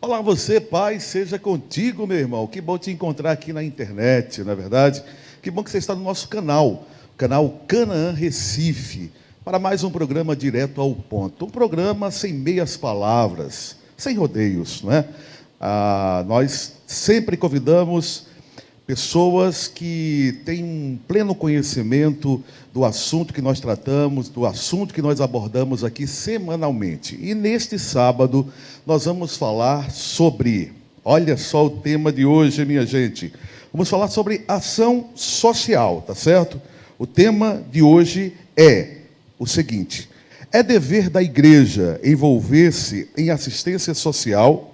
Olá você, Pai, seja contigo, meu irmão. Que bom te encontrar aqui na internet, não é verdade? Que bom que você está no nosso canal, o canal Canaã Recife, para mais um programa direto ao ponto. Um programa sem meias palavras, sem rodeios, não é? Nós sempre convidamos pessoas que têm um pleno conhecimento do assunto que nós tratamos, do assunto que nós abordamos aqui semanalmente. E neste sábado nós vamos falar sobre, olha só o tema de hoje, minha gente. Vamos falar sobre ação social, tá certo? O tema de hoje é o seguinte: é dever da igreja envolver-se em assistência social?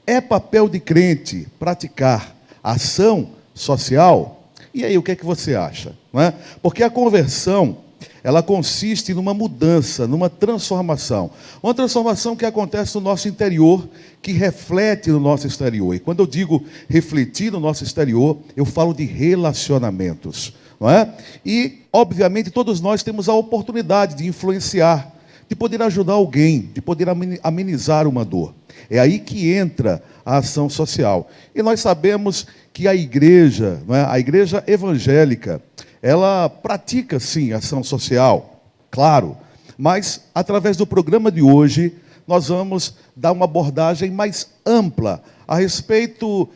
É papel de crente praticar ação social? E aí, o que é que você acha? Não é? Porque a conversão, ela consiste numa mudança, numa transformação. Uma transformação que acontece no nosso interior, que reflete no nosso exterior. E quando eu digo refletir no nosso exterior, eu falo de relacionamentos. Não é? E, obviamente, todos nós temos a oportunidade de influenciar, de poder ajudar alguém, de poder amenizar uma dor. É aí que entra a ação social. E nós sabemos que a igreja, não é? A igreja evangélica, ela pratica sim ação social, claro, mas através do programa de hoje, nós vamos dar uma abordagem mais ampla a respeito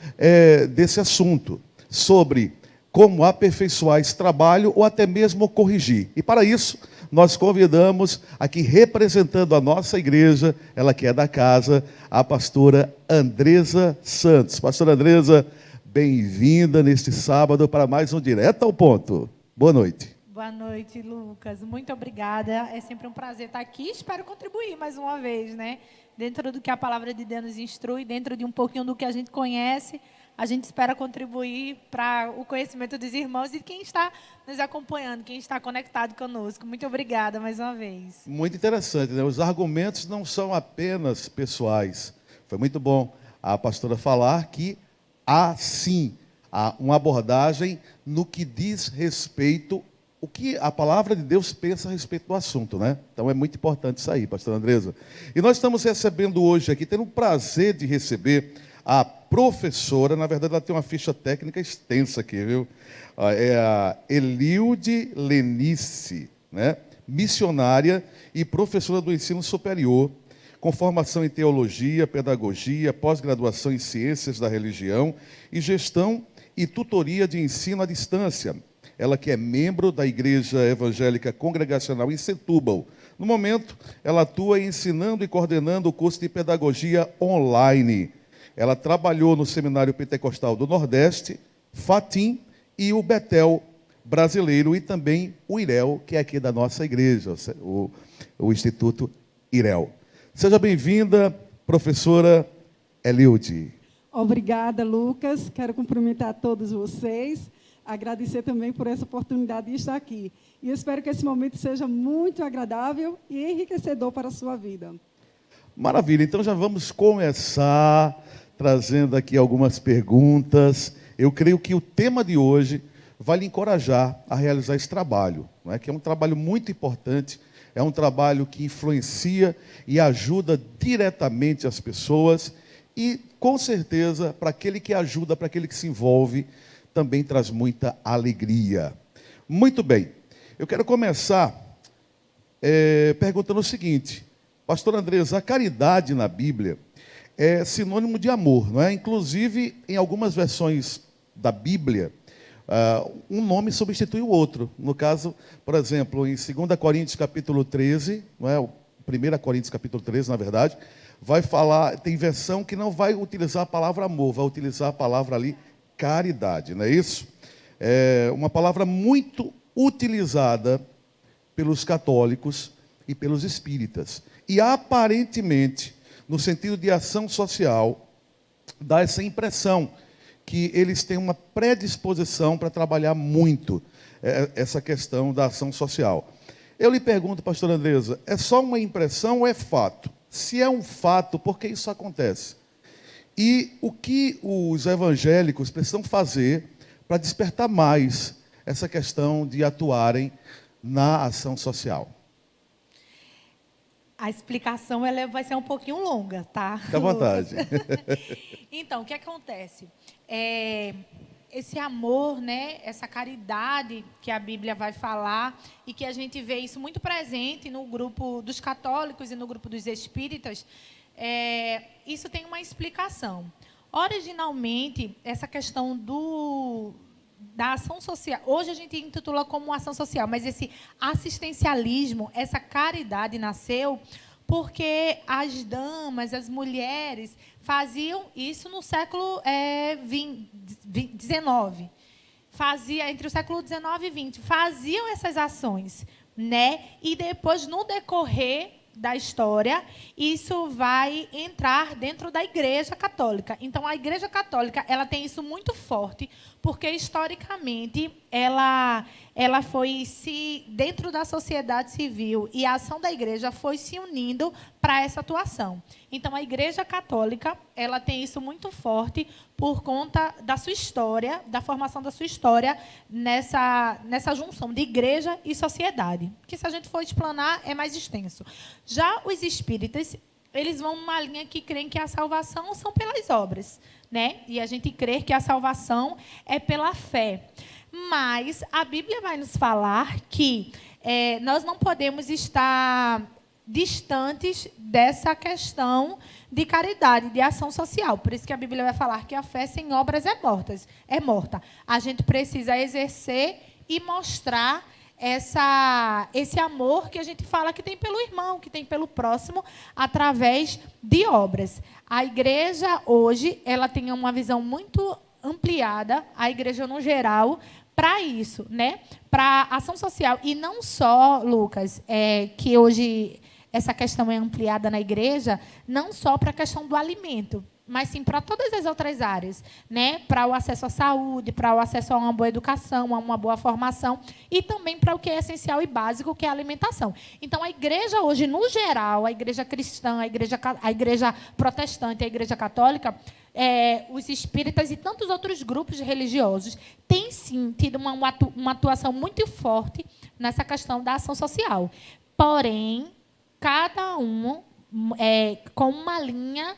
desse assunto, sobre como aperfeiçoar esse trabalho ou até mesmo corrigir. E para isso, nós convidamos aqui, representando a nossa igreja, ela que é da casa, a pastora Andresa Santos. Pastora Andresa, bem-vinda neste sábado para mais um Direto ao Ponto. Boa noite. Boa noite, Lucas. Muito obrigada. É sempre um prazer estar aqui. Espero contribuir mais uma vez, né? Dentro do que a palavra de Deus nos instrui, dentro de um pouquinho do que a gente conhece, a gente espera contribuir para o conhecimento dos irmãos e quem está nos acompanhando, quem está conectado conosco. Muito obrigada mais uma vez. Muito interessante, né? Os argumentos não são apenas pessoais. Foi muito bom a pastora falar que há sim uma abordagem no que diz respeito o que a palavra de Deus pensa a respeito do assunto, né? Então é muito importante isso aí, pastora Andresa. E nós estamos recebendo hoje aqui, tendo o prazer de receber a professora, na verdade ela tem uma ficha técnica extensa aqui, viu? É a Eliude Lenice, né? Missionária e professora do ensino superior, com formação em teologia, pedagogia, pós-graduação em ciências da religião e gestão e tutoria de ensino à distância. Ela que é membro da Igreja Evangélica Congregacional em Setúbal. No momento, ela atua ensinando e coordenando o curso de pedagogia online. Ela trabalhou no Seminário Pentecostal do Nordeste, Fatim e o Betel brasileiro e também o IREL, que é aqui da nossa igreja, o Instituto IREL. Seja bem-vinda, professora Eliude. Obrigada, Lucas. Quero cumprimentar todos vocês. Agradecer também por essa oportunidade de estar aqui. E espero que esse momento seja muito agradável e enriquecedor para a sua vida. Maravilha. Então já vamos começar trazendo aqui algumas perguntas. Eu creio que o tema de hoje vai lhe encorajar a realizar esse trabalho, não é? Que é um trabalho muito importante, é um trabalho que influencia e ajuda diretamente as pessoas e, com certeza, para aquele que ajuda, para aquele que se envolve, também traz muita alegria. Muito bem, eu quero começar perguntando o seguinte: pastor Andresa, a caridade na Bíblia é sinônimo de amor, não é? Inclusive, em algumas versões da Bíblia, um nome substitui o outro. No caso, por exemplo, em 2 Coríntios capítulo 13, não é? 1 Coríntios capítulo 13, na verdade, vai falar, tem versão que não vai utilizar a palavra amor, vai utilizar a palavra ali caridade, não é isso? É uma palavra muito utilizada pelos católicos e pelos espíritas. E aparentemente, no sentido de ação social, dá essa impressão que eles têm uma predisposição para trabalhar muito essa questão da ação social. Eu lhe pergunto, pastor Andresa, é só uma impressão ou é fato? Se é um fato, por que isso acontece? E o que os evangélicos precisam fazer para despertar mais essa questão de atuarem na ação social? A explicação vai ser um pouquinho longa, tá? Fique à vontade. Então, o que acontece? Esse amor, né, essa caridade que a Bíblia vai falar e que a gente vê isso muito presente no grupo dos católicos e no grupo dos espíritas, isso tem uma explicação. Originalmente, essa questão da ação social, hoje a gente intitula como ação social, mas esse assistencialismo, essa caridade nasceu porque as damas, as mulheres, faziam isso no século XIX. Entre o século XIX e XX, faziam essas ações, né? E depois, no decorrer da história, isso vai entrar dentro da Igreja Católica. Então, a Igreja Católica, ela tem isso muito forte, porque, historicamente, ela foi dentro da sociedade civil, e a ação da Igreja foi se unindo para essa atuação. Então, a Igreja Católica, ela tem isso muito forte por conta da sua história, da formação da sua história nessa junção de igreja e sociedade, que, se a gente for explanar, é mais extenso. Já os espíritas, eles vão numa linha que creem que a salvação são pelas obras, né? E a gente crê que a salvação é pela fé. Mas a Bíblia vai nos falar que nós não podemos estar distantes dessa questão de caridade, de ação social. Por isso que a Bíblia vai falar que a fé sem obras é morta. A gente precisa exercer e mostrar esse amor que a gente fala que tem pelo irmão, que tem pelo próximo, através de obras. A igreja, hoje, ela tem uma visão muito ampliada, a igreja no geral, para isso, né? Para ação social. E não só, Lucas, que hoje essa questão é ampliada na igreja, não só para a questão do alimento, mas sim para todas as outras áreas, né? Para o acesso à saúde, para o acesso a uma boa educação, a uma boa formação, e também para o que é essencial e básico, que é a alimentação. Então, a igreja hoje, no geral, a igreja cristã, a igreja protestante, a igreja católica, os espíritas e tantos outros grupos religiosos têm, sim, tido uma atuação muito forte nessa questão da ação social. Porém, cada um com uma linha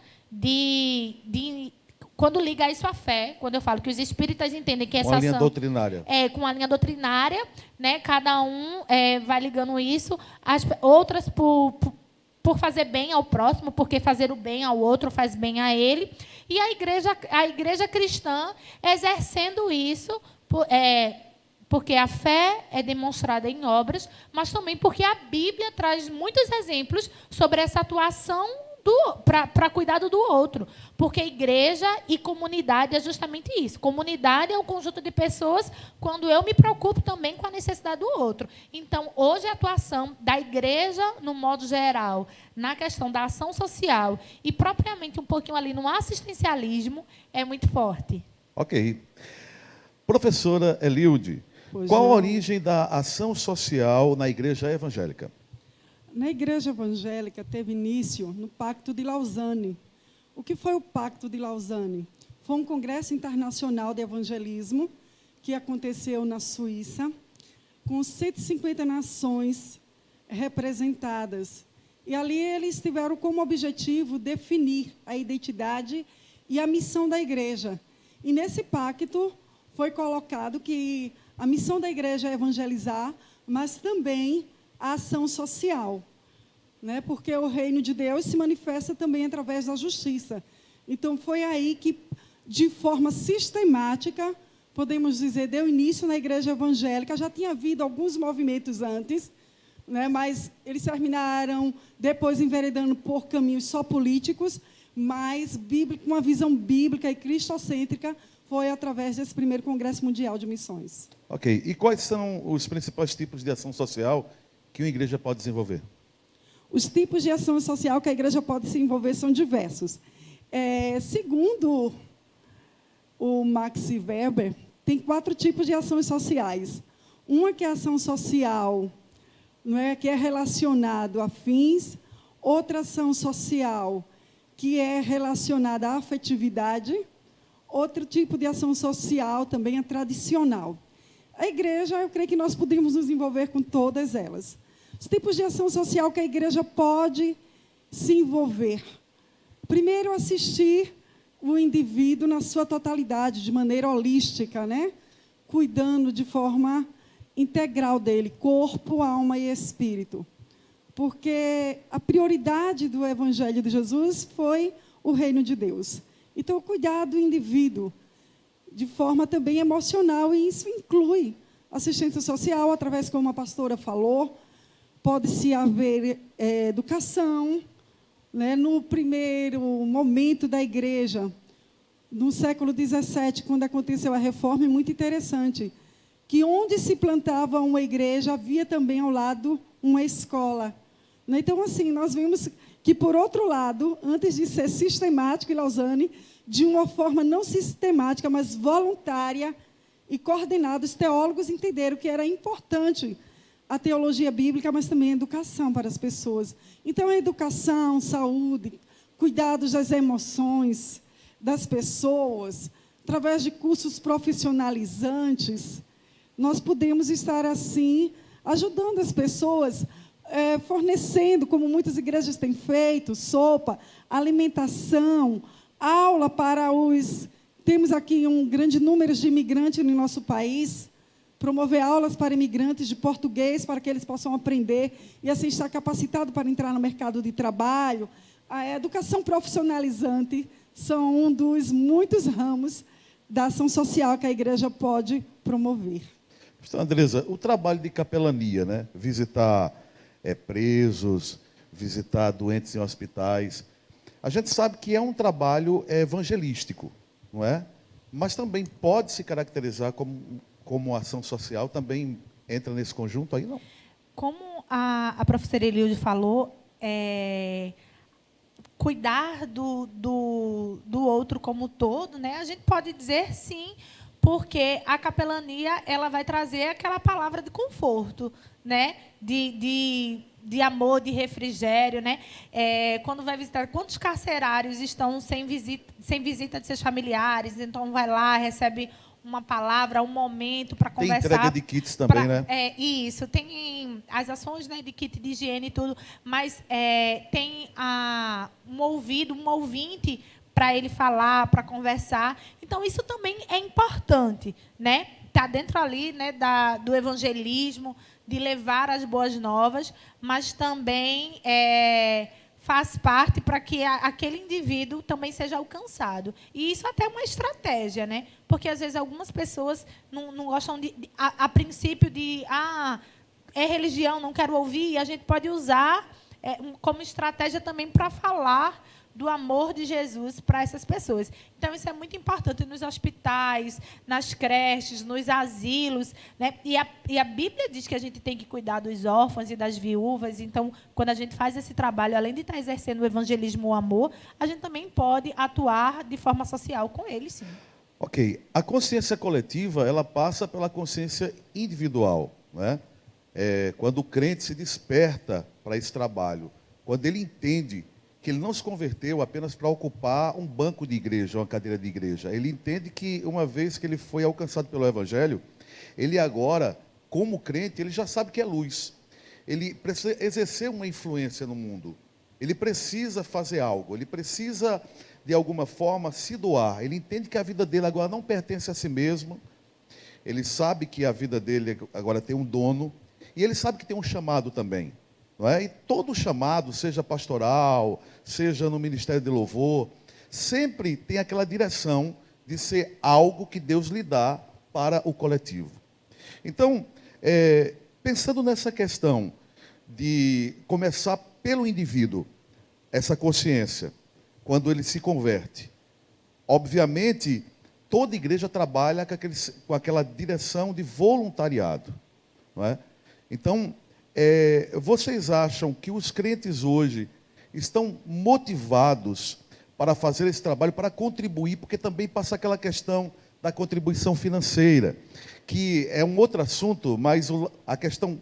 quando liga isso à fé, quando eu falo que os espíritas entendem que essa uma linha ação doutrinária. Com a linha doutrinária, né? Cada um vai ligando isso, outras por fazer bem ao próximo, porque fazer o bem ao outro faz bem a ele, e a igreja cristã exercendo isso porque a fé é demonstrada em obras, mas também porque a Bíblia traz muitos exemplos sobre essa atuação para cuidado do outro. Porque igreja e comunidade é justamente isso. Comunidade é um conjunto de pessoas quando eu me preocupo também com a necessidade do outro. Então, hoje, a atuação da igreja, no modo geral, na questão da ação social e, propriamente, um pouquinho ali no assistencialismo, é muito forte. Ok. Professora Elilde, qual a origem da ação social na igreja evangélica? Na igreja evangélica teve início no Pacto de Lausanne. O que foi o Pacto de Lausanne? Foi um congresso internacional de evangelismo que aconteceu na Suíça, com 150 nações representadas. E ali eles tiveram como objetivo definir a identidade e a missão da igreja. E nesse pacto foi colocado que a missão da igreja é evangelizar, mas também a ação social, né? Porque o reino de Deus se manifesta também através da justiça. Então, foi aí que, de forma sistemática, podemos dizer, deu início na igreja evangélica. Já tinha havido alguns movimentos antes, né? Mas eles terminaram depois enveredando por caminhos só políticos, mas com uma visão bíblica e cristocêntrica, foi através desse primeiro Congresso Mundial de Missões. Ok. E quais são os principais tipos de ação social que uma igreja pode desenvolver? Os tipos de ação social que a igreja pode se envolver são diversos. Segundo o Max Weber, tem 4 tipos de ações sociais. Uma que é a ação social, não é, que é relacionada a fins. Outra ação social que é relacionada à afetividade. Outro tipo de ação social também é tradicional. A igreja, eu creio que nós podemos nos envolver com todas elas. Os tipos de ação social que a igreja pode se envolver. Primeiro, assistir o indivíduo na sua totalidade, de maneira holística, né? Cuidando de forma integral dele, corpo, alma e espírito. Porque a prioridade do Evangelho de Jesus foi o reino de Deus. Então, cuidar do indivíduo de forma também emocional, e isso inclui assistência social, através, como a pastora falou, pode-se haver educação, né? No primeiro momento da igreja, no século XVII, quando aconteceu a reforma, é muito interessante, que onde se plantava uma igreja, havia também ao lado uma escola. Então, assim, nós vimos que, por outro lado, antes de ser sistemático em Lausanne, de uma forma não sistemática, mas voluntária e coordenada, os teólogos entenderam que era importante a teologia bíblica, mas também a educação para as pessoas. Então, a educação, saúde, cuidados das emoções das pessoas, através de cursos profissionalizantes, nós podemos estar, assim, ajudando as pessoas, fornecendo, como muitas igrejas têm feito, sopa, alimentação, aula para os... Temos aqui um grande número de imigrantes no nosso país, promover aulas para imigrantes de português, para que eles possam aprender e, assim, estar capacitados para entrar no mercado de trabalho. A educação profissionalizante são um dos muitos ramos da ação social que a igreja pode promover. Pastor Andresa, o trabalho de capelania, né? Visitar presos, visitar doentes em hospitais, a gente sabe que é um trabalho evangelístico, não é? Mas também pode se caracterizar como ação social, também entra nesse conjunto aí, não? Como a professora Eliude falou, cuidar do outro como todo, né? A gente pode dizer sim, porque a capelania ela vai trazer aquela palavra de conforto, né? De amor, de refrigério, né? Quando vai visitar, quantos carcerários estão sem visita de seus familiares? Então vai lá, recebe uma palavra, um momento para conversar. Tem entrega de kits também, né? Isso, tem as ações, né, de kit de higiene e tudo, mas tem um ouvido, um ouvinte para ele falar, para conversar. Então, isso também é importante, né? Está dentro ali, né, do evangelismo, de levar as boas novas, mas também faz parte para que aquele indivíduo também seja alcançado. E isso até é uma estratégia, né? Porque, às vezes, algumas pessoas não gostam, a princípio, é religião, não quero ouvir, e a gente pode usar como estratégia também para falar do amor de Jesus para essas pessoas. Então, isso é muito importante nos hospitais, nas creches, nos asilos, né? E a Bíblia diz que a gente tem que cuidar dos órfãos e das viúvas. Então, quando a gente faz esse trabalho, além de estar exercendo o evangelismo, o amor, a gente também pode atuar de forma social com eles, sim. Ok. A consciência coletiva, ela passa pela consciência individual, né? Quando o crente se desperta para esse trabalho, quando ele entende que ele não se converteu apenas para ocupar um banco de igreja, uma cadeira de igreja. Ele entende que, uma vez que ele foi alcançado pelo Evangelho, ele agora, como crente, ele já sabe que é luz. Ele precisa exercer uma influência no mundo. Ele precisa fazer algo. Ele precisa, de alguma forma, se doar. Ele entende que a vida dele agora não pertence a si mesmo. Ele sabe que a vida dele agora tem um dono. E ele sabe que tem um chamado também. Não é? E todo chamado, seja pastoral, seja no ministério de louvor, sempre tem aquela direção de ser algo que Deus lhe dá para o coletivo. Então, pensando nessa questão de começar pelo indivíduo, essa consciência, quando ele se converte, obviamente, toda igreja trabalha com aquela direção de voluntariado. Não é? Então, vocês acham que os crentes hoje estão motivados para fazer esse trabalho, para contribuir, porque também passa aquela questão da contribuição financeira, que é um outro assunto, mas a questão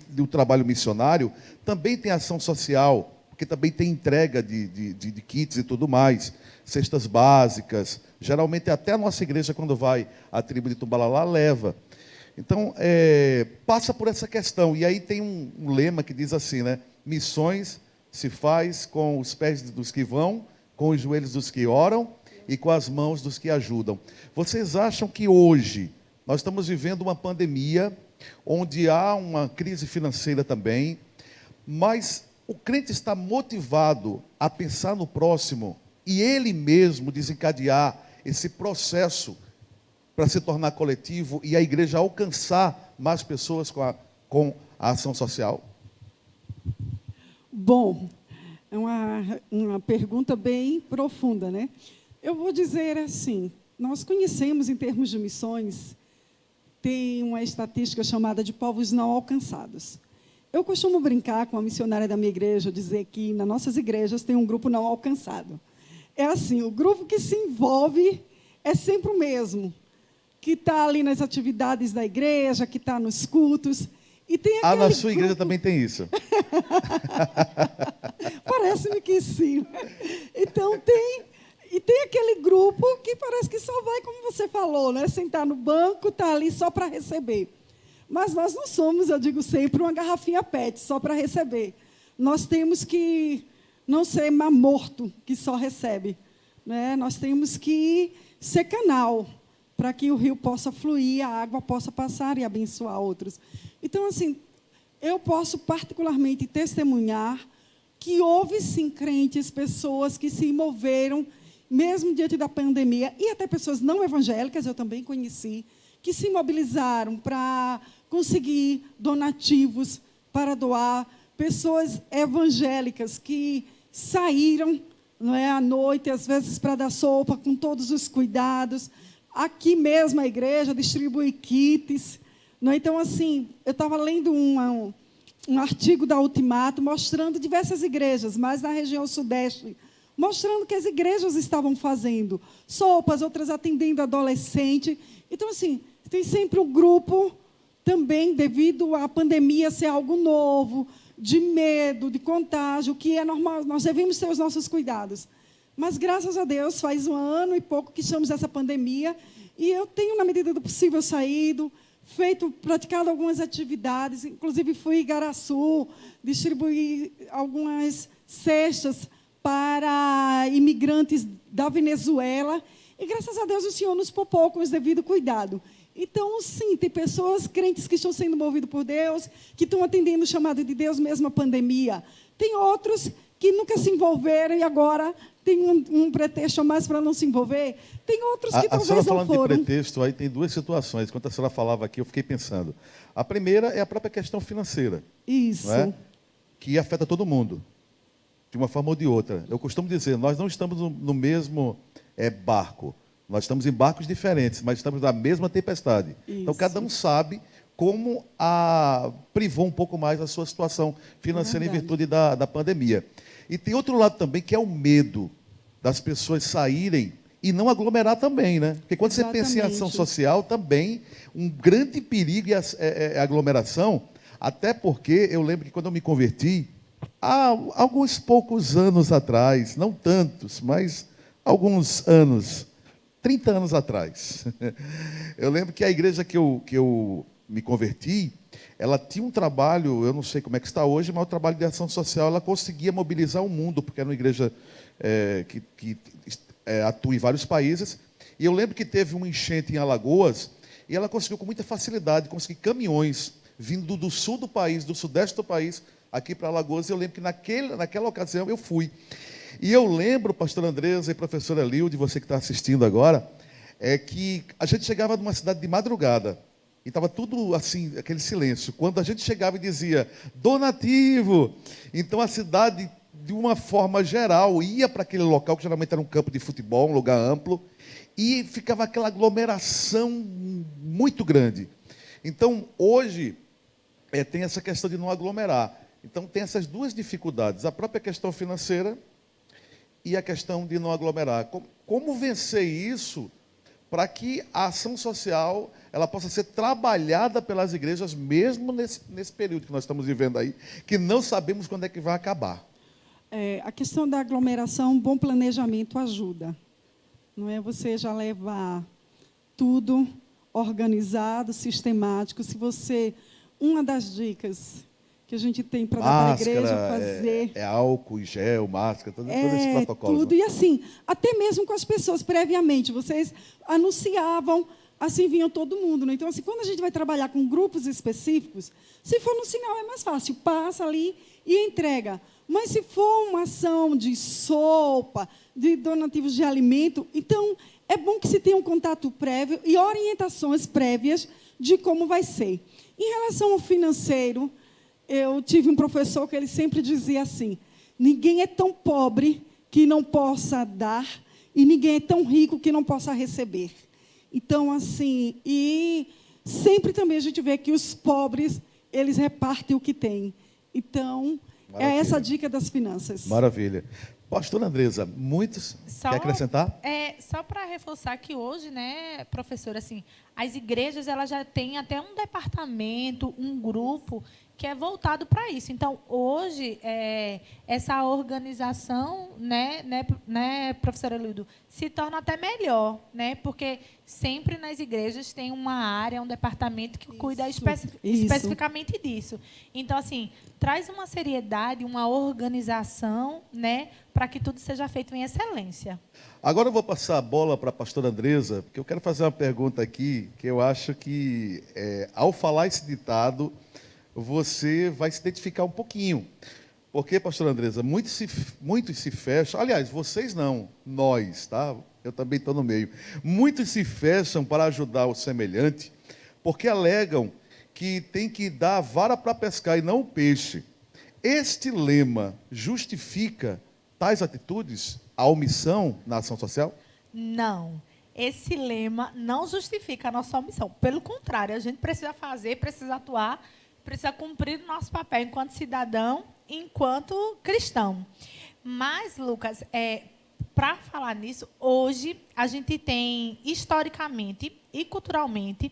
do trabalho missionário também tem ação social, porque também tem entrega de kits e tudo mais, cestas básicas, geralmente até a nossa igreja, quando vai à tribo de Tumbalalá, leva. Então, passa por essa questão. E aí tem um lema que diz assim, né? Missões se faz com os pés dos que vão, com os joelhos dos que oram e com as mãos dos que ajudam. Vocês acham que hoje nós estamos vivendo uma pandemia, onde há uma crise financeira também, mas o crente está motivado a pensar no próximo e ele mesmo desencadear esse processo para se tornar coletivo e a igreja alcançar mais pessoas com a ação social? Bom, é uma pergunta bem profunda, né? Eu vou dizer assim, nós conhecemos em termos de missões, tem uma estatística chamada de povos não alcançados. Eu costumo brincar com a missionária da minha igreja, dizer que nas nossas igrejas tem um grupo não alcançado. É assim, o grupo que se envolve é sempre o mesmo, que está ali nas atividades da igreja, que está nos cultos. E tem aquele na sua igreja também tem isso? Parece-me que sim. Então, tem aquele grupo que parece que só vai, como você falou, né? Sentar no banco, está ali só para receber. Mas nós não somos, eu digo sempre, uma garrafinha PET, só para receber. Nós temos que não ser mar morto, que só recebe. Né? Nós temos que ser canal, para que o rio possa fluir, a água possa passar e abençoar outros. Então, assim, eu posso particularmente testemunhar que houve, sim, crentes, pessoas que se moveram, mesmo diante da pandemia, e até pessoas não evangélicas, eu também conheci, que se mobilizaram para conseguir donativos para doar, pessoas evangélicas que saíram, não é, à noite, às vezes para dar sopa, com todos os cuidados. Aqui mesmo a igreja distribui kits. Não é? Então, assim, eu estava lendo um artigo da Ultimato mostrando diversas igrejas, mas na região sudeste, mostrando que as igrejas estavam fazendo sopas, outras atendendo adolescente. Então, assim, tem sempre um grupo também, devido à pandemia ser algo novo, de medo, de contágio, que é normal, nós devemos ter os nossos cuidados. Mas, graças a Deus, faz 1 ano e pouco que estamos nessa pandemia, e eu tenho, na medida do possível, saído, praticado algumas atividades, inclusive fui em Igaraçu, distribuí algumas cestas para imigrantes da Venezuela, e, graças a Deus, o Senhor nos poupou com o devido cuidado. Então, sim, tem pessoas, crentes que estão sendo movidos por Deus, que estão atendendo o chamado de Deus, mesmo a pandemia. Tem outros que nunca se envolveram e agora tem um pretexto a mais para não se envolver. Tem outros que talvez não foram. A senhora falando de pretexto, aí tem 2 situações. Enquanto a senhora falava aqui, eu fiquei pensando. A primeira é a própria questão financeira. Isso. Não é? Que afeta todo mundo, de uma forma ou de outra. Eu costumo dizer, nós não estamos no mesmo barco. Nós estamos em barcos diferentes, mas estamos na mesma tempestade. Isso. Então, cada um sabe como privou um pouco mais a sua situação financeira em virtude da pandemia. E tem outro lado também, que é o medo das pessoas saírem e não aglomerar também, né? Porque quando você pensa em ação social, também um grande perigo é a aglomeração, até porque eu lembro que quando eu me converti, há alguns poucos anos atrás, não tantos, mas alguns anos, 30 anos atrás, eu lembro que a igreja que eu me converti, ela tinha um trabalho, eu não sei como é que está hoje, mas o trabalho de ação social, ela conseguia mobilizar o mundo, porque era uma igreja que atua em vários países. E eu lembro que teve uma enchente em Alagoas, e ela conseguiu com muita facilidade, conseguir caminhões vindo do sul do país, do sudeste do país, aqui para Alagoas. E eu lembro que naquela ocasião eu fui. E eu lembro, pastor Andresa e professora Lilde, você que está assistindo agora, que a gente chegava numa cidade de madrugada, e estava tudo assim, aquele silêncio. Quando a gente chegava e dizia, donativo, então a cidade, de uma forma geral, ia para aquele local, que geralmente era um campo de futebol, um lugar amplo, e ficava aquela aglomeração muito grande. Então, hoje, tem essa questão de não aglomerar. Então, tem essas 2 dificuldades, a própria questão financeira e a questão de não aglomerar. Como vencer isso para que a ação social ela possa ser trabalhada pelas igrejas, mesmo nesse período que nós estamos vivendo aí, que não sabemos quando é que vai acabar? A questão da aglomeração, um bom planejamento ajuda. Não é você já levar tudo organizado, sistemático. Se você... Uma das dicas que a gente tem para dar para a igreja fazer... É álcool, gel, máscara, todo esse protocolo. Tudo. E assim, até mesmo com as pessoas previamente, vocês anunciavam, assim vinha todo mundo. Né? Então, assim, quando a gente vai trabalhar com grupos específicos, se for no sinal é mais fácil, passa ali e entrega. Mas se for uma ação de sopa, de donativos de alimento, então é bom que se tenha um contato prévio e orientações prévias de como vai ser. Em relação ao financeiro, eu tive um professor que ele sempre dizia assim: ninguém é tão pobre que não possa dar e ninguém é tão rico que não possa receber. Então, assim, e sempre também a gente vê que os pobres, eles repartem o que têm. Então, Maravilha. é essa a dica das finanças. Maravilha. Pastora Andresa, muitos... Quer acrescentar? Só para reforçar que hoje, né, professora, assim, as igrejas elas já têm até um departamento, um grupo que é voltado para isso. Então, hoje, essa organização, né, professora Ludo, se torna até melhor, né, porque sempre nas igrejas tem uma área, um departamento que cuida especificamente disso. Então, assim, traz uma seriedade, uma organização, né, para que tudo seja feito em excelência. Agora eu vou passar a bola para a pastora Andresa, porque eu quero fazer uma pergunta aqui, que eu acho que, ao falar esse ditado, você vai se identificar um pouquinho. Porque, pastora Andresa, muitos se fecham, aliás, vocês não, nós, tá? Eu também estou no meio. Muitos se fecham para ajudar o semelhante, porque alegam que tem que dar a vara para pescar e não o peixe. Este lema justifica tais atitudes, a omissão na ação social? Não. Esse lema não justifica a nossa omissão. Pelo contrário, a gente precisa fazer, precisa atuar, precisa cumprir o nosso papel enquanto cidadão, enquanto cristão. Mas, Lucas, para falar nisso, hoje a gente tem, historicamente e culturalmente,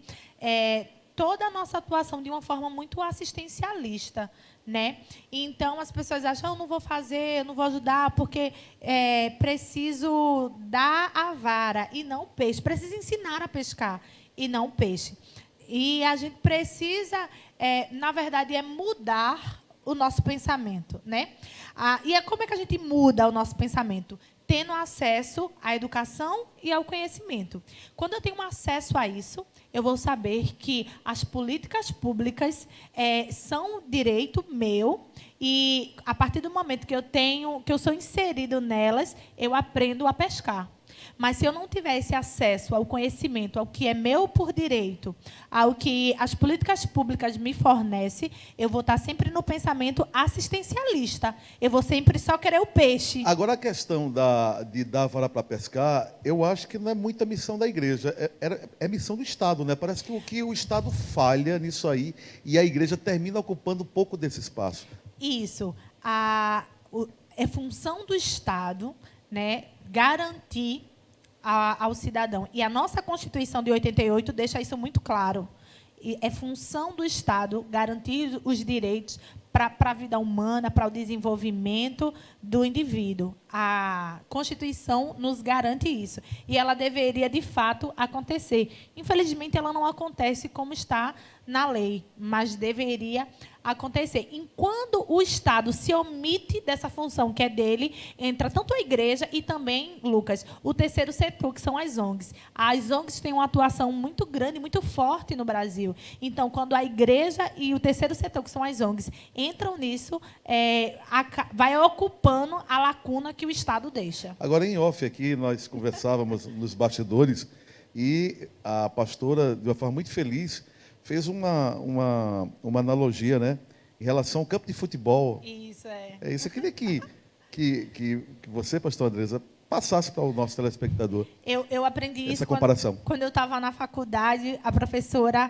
toda a nossa atuação de uma forma muito assistencialista, né? Então, as pessoas acham, eu não vou fazer, eu não vou ajudar, porque preciso dar a vara e não o peixe. Preciso ensinar a pescar e não o peixe. E a gente precisa, na verdade, mudar o nosso pensamento, né? E como é que a gente muda o nosso pensamento? Tendo acesso à educação e ao conhecimento. Quando eu tenho acesso a isso, eu vou saber que as políticas públicas são direito meu e, a partir do momento que eu sou inserido nelas, eu aprendo a pescar. Mas se eu não tiver esse acesso ao conhecimento, ao que é meu por direito, ao que as políticas públicas me fornecem, eu vou estar sempre no pensamento assistencialista. Eu vou sempre só querer o peixe. Agora, a questão de dar vara para pescar, eu acho que não é muita missão da igreja, é missão do Estado, né? Parece que o Estado falha nisso aí e a igreja termina ocupando um pouco desse espaço. Isso. É função do Estado, né, garantir ao cidadão. E a nossa Constituição de 88 deixa isso muito claro. É função do Estado garantir os direitos para a vida humana, para o desenvolvimento do indivíduo. A Constituição nos garante isso. E ela deveria, de fato, acontecer. Infelizmente, ela não acontece como está na lei, mas deveria acontecer. Enquanto o Estado se omite dessa função que é dele, entra tanto a igreja e também, Lucas, o terceiro setor, que são as ONGs. As ONGs têm uma atuação muito grande, muito forte no Brasil. Então, quando a igreja e o terceiro setor, que são as ONGs, entram nisso, vai ocupando a lacuna que o Estado deixa. Agora, em off aqui, nós conversávamos nos bastidores e a pastora, de uma forma muito feliz, fez uma analogia, né, em relação ao campo de futebol. Isso, É isso. Eu queria que você, pastor Andresa, passasse para o nosso telespectador. Eu aprendi essa isso comparação. Quando eu estava na faculdade, a professora,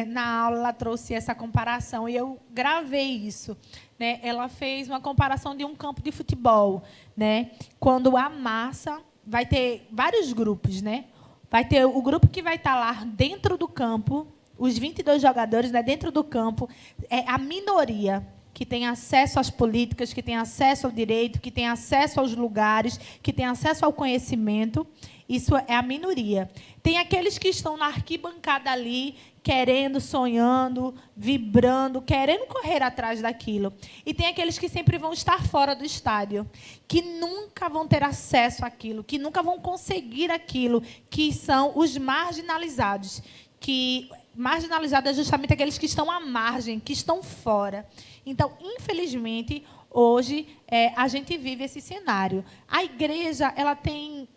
na aula, ela trouxe essa comparação e eu gravei isso. Né? Ela fez uma comparação de um campo de futebol. Né? Quando a massa vai ter vários grupos. Né? Vai ter o grupo que vai estar lá dentro do campo, os 22 jogadores, né, dentro do campo, é a minoria que tem acesso às políticas, que tem acesso ao direito, que tem acesso aos lugares, que tem acesso ao conhecimento. Isso é a minoria. Tem aqueles que estão na arquibancada ali, querendo, sonhando, vibrando, querendo correr atrás daquilo. E tem aqueles que sempre vão estar fora do estádio, que nunca vão ter acesso àquilo, que nunca vão conseguir aquilo, que são os marginalizados. Que marginalizados é justamente aqueles que estão à margem, que estão fora. Então, infelizmente, hoje a gente vive esse cenário. A igreja ela tem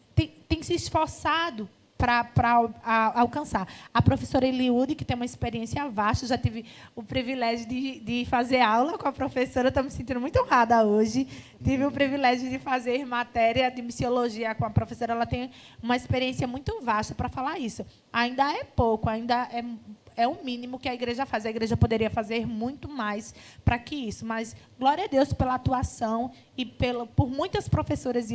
se esforçado para alcançar. A professora Eliude, que tem uma experiência vasta, já tive o privilégio de fazer aula com a professora, estou me sentindo muito honrada hoje. Tive o privilégio de fazer matéria de missiologia com a professora, ela tem uma experiência muito vasta para falar isso. Ainda é pouco, ainda é o mínimo que a igreja faz. A igreja poderia fazer muito mais para que isso. Mas, glória a Deus pela atuação e por muitas professoras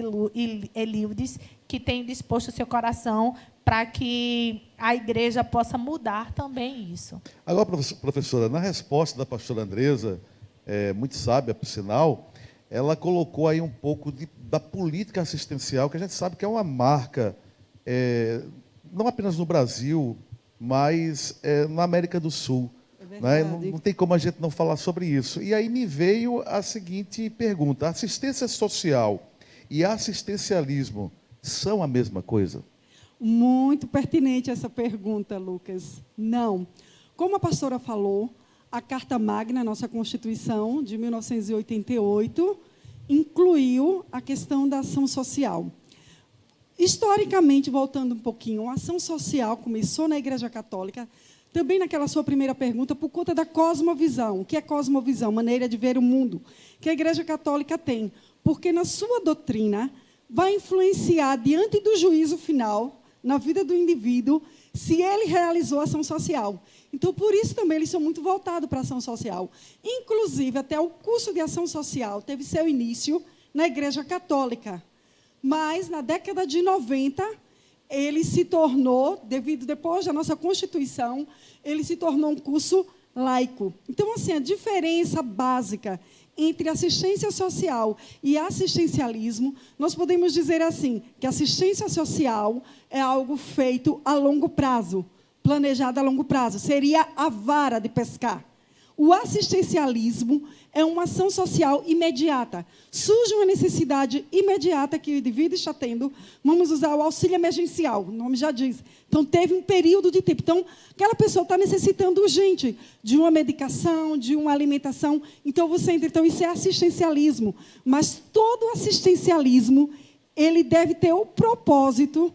Eliudes que têm disposto o seu coração para que a igreja possa mudar também isso. Agora, professora, na resposta da pastora Andresa, muito sábia, por sinal, ela colocou aí um pouco da política assistencial, que a gente sabe que é uma marca, não apenas no Brasil, mas na América do Sul. Né? Não tem como a gente não falar sobre isso. E aí me veio a seguinte pergunta: assistência social e assistencialismo são a mesma coisa? Muito pertinente essa pergunta, Lucas. Não. Como a pastora falou, a Carta Magna, nossa Constituição, de 1988, incluiu a questão da ação social. Historicamente, voltando um pouquinho, a ação social começou na Igreja Católica, também naquela sua primeira pergunta, por conta da cosmovisão. O que é cosmovisão? Maneira de ver o mundo que a Igreja Católica tem. Porque na sua doutrina vai influenciar, diante do juízo final, na vida do indivíduo, se ele realizou ação social. Então, por isso também eles são muito voltados para a ação social. Inclusive, até o curso de ação social teve seu início na Igreja Católica. Mas, na década de 90, ele se tornou, depois da nossa Constituição, ele se tornou um curso laico. Então, assim, a diferença básica entre assistência social e assistencialismo, nós podemos dizer assim, que assistência social é algo feito a longo prazo, planejado a longo prazo, seria a vara de pescar. O assistencialismo é uma ação social imediata. Surge uma necessidade imediata que o indivíduo está tendo, vamos usar o auxílio emergencial, o nome já diz. Então, teve um período de tempo. Então, aquela pessoa está necessitando urgente de uma medicação, de uma alimentação. Então, você entra. Então, isso é assistencialismo. Mas todo assistencialismo, ele deve ter o propósito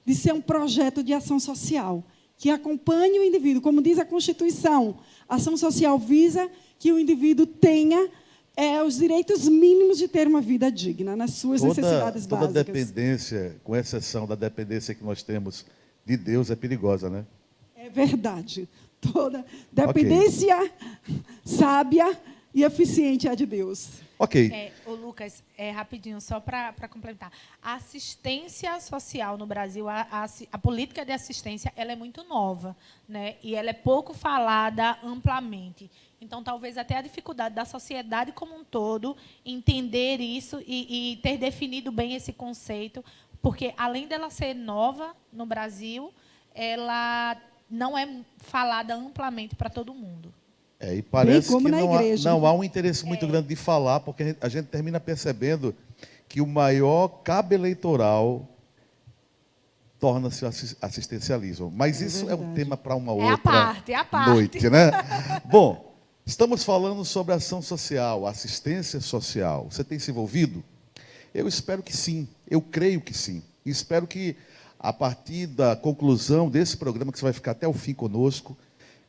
de ser um projeto de ação social, que acompanhe o indivíduo. Como diz a Constituição, a ação social visa que o indivíduo tenha os direitos mínimos de ter uma vida digna, nas suas necessidades básicas. Toda dependência, com exceção da dependência que nós temos de Deus, é perigosa, né? É verdade. Toda dependência sábia e eficiente é de Deus. Ok. Lucas, rapidinho, só para complementar. A assistência social no Brasil, a política de assistência, ela é muito nova, né? E ela é pouco falada amplamente. Então, talvez até a dificuldade da sociedade como um todo entender isso e ter definido bem esse conceito, porque, além dela ser nova no Brasil, ela não é falada amplamente para todo mundo. E parece que não há um interesse muito grande de falar, porque a gente termina percebendo que o maior cabo eleitoral torna-se o assistencialismo. Mas isso é um tema para uma outra noite, né? Bom, estamos falando sobre ação social, assistência social. Você tem se envolvido? Eu espero que sim, eu creio que sim. E espero que, a partir da conclusão desse programa, que você vai ficar até o fim conosco,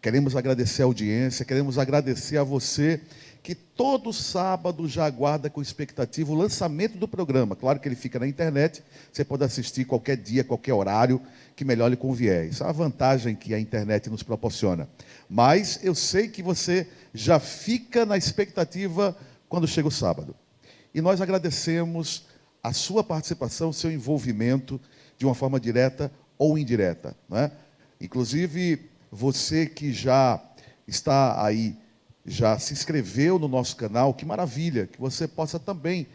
queremos agradecer a audiência, queremos agradecer a você que todo sábado já aguarda com expectativa o lançamento do programa. Claro que ele fica na internet, você pode assistir qualquer dia, qualquer horário, que melhor lhe convier. Isso é a vantagem que a internet nos proporciona. Mas eu sei que você já fica na expectativa quando chega o sábado. E nós agradecemos a sua participação, o seu envolvimento, de uma forma direta ou indireta, né? Inclusive, você que já está aí já se inscreveu no nosso canal, que maravilha, que você possa também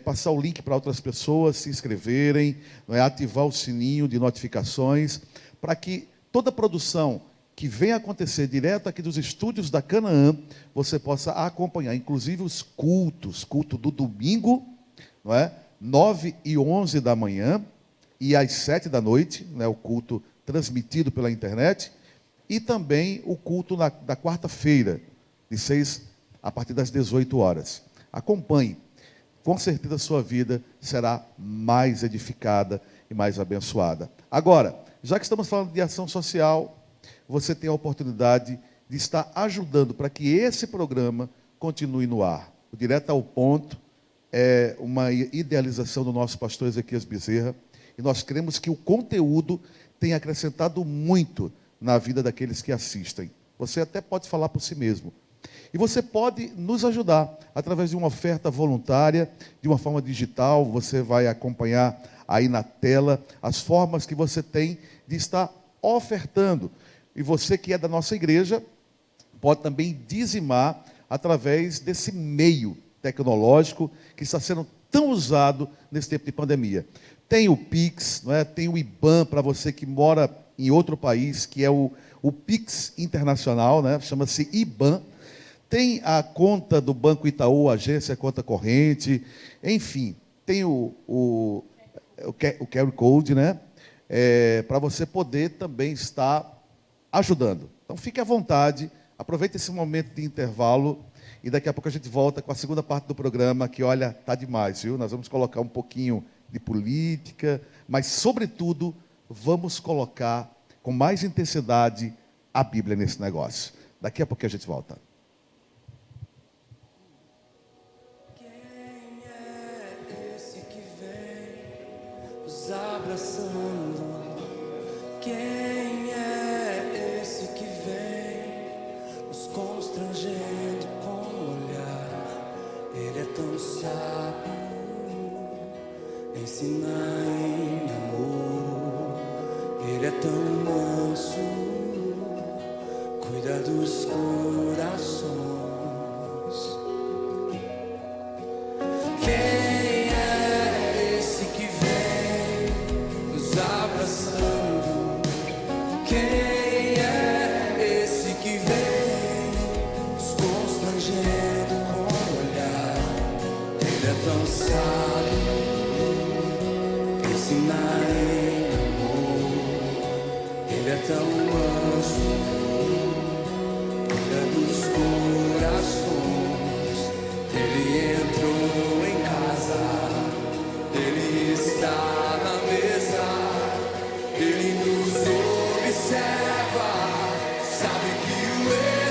passar o link para outras pessoas se inscreverem, não é, ativar o sininho de notificações, para que toda produção que venha acontecer direto aqui dos estúdios da Canaã, você possa acompanhar, inclusive os cultos, culto do domingo, não é? 9 e 11 da manhã, e às 7 da noite, né, o culto transmitido pela internet, e também o culto da quarta-feira, de 6 a partir das 18 horas. Acompanhe. Com certeza a sua vida será mais edificada e mais abençoada. Agora, já que estamos falando de ação social, você tem a oportunidade de estar ajudando para que esse programa continue no ar. O Direto ao Ponto é uma idealização do nosso pastor Ezequias Bezerra, e nós cremos que o conteúdo tem acrescentado muito na vida daqueles que assistem. Você até pode falar por si mesmo. E você pode nos ajudar através de uma oferta voluntária, de uma forma digital. Você vai acompanhar aí na tela as formas que você tem de estar ofertando. E você que é da nossa igreja, pode também dizimar através desse meio tecnológico que está sendo tão usado nesse tempo de pandemia. Tem o Pix, não é? Tem o IBAN para você que mora em outro país, que é o Pix internacional, né? Chama-se IBAN. Tem a conta do Banco Itaú, agência, conta corrente, enfim, tem o QR Code, né? Para você poder também estar ajudando. Então, fique à vontade, aproveite esse momento de intervalo e daqui a pouco a gente volta com a segunda parte do programa, que, olha, tá demais, viu? Nós vamos colocar um pouquinho de política, mas, sobretudo, vamos colocar com mais intensidade a Bíblia nesse negócio. Daqui a pouco a gente volta. Abraçando, quem é esse que vem nos constrangendo com o olhar? Ele é tão sábio, ensina em amor. Ele é tão manso, cuida dos corações. Tão manso, cuida dos corações. Ele entrou em casa, ele está na mesa, ele nos observa, sabe que o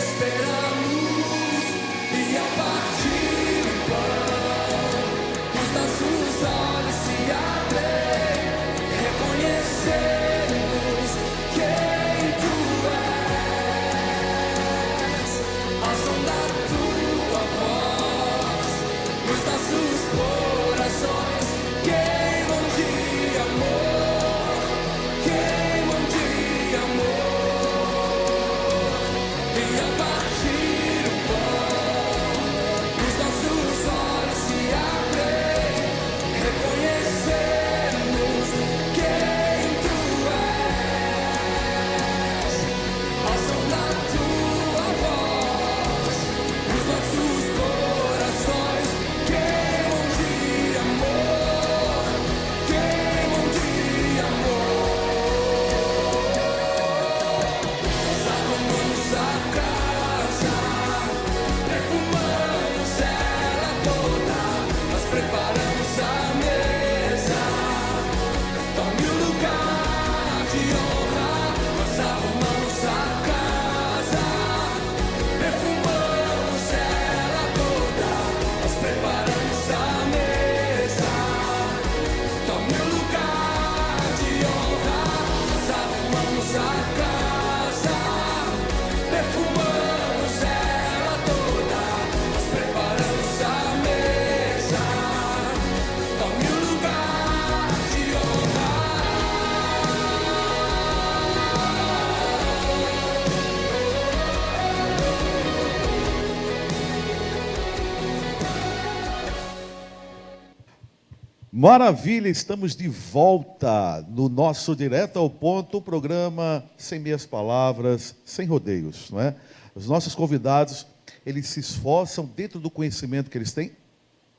esperamos, e a partir do pão, os nossos olhos se abrem, reconhecer. Maravilha, estamos de volta no nosso Direto ao Ponto, o programa sem meias palavras, sem rodeios, não é? Os nossos convidados, eles se esforçam dentro do conhecimento que eles têm,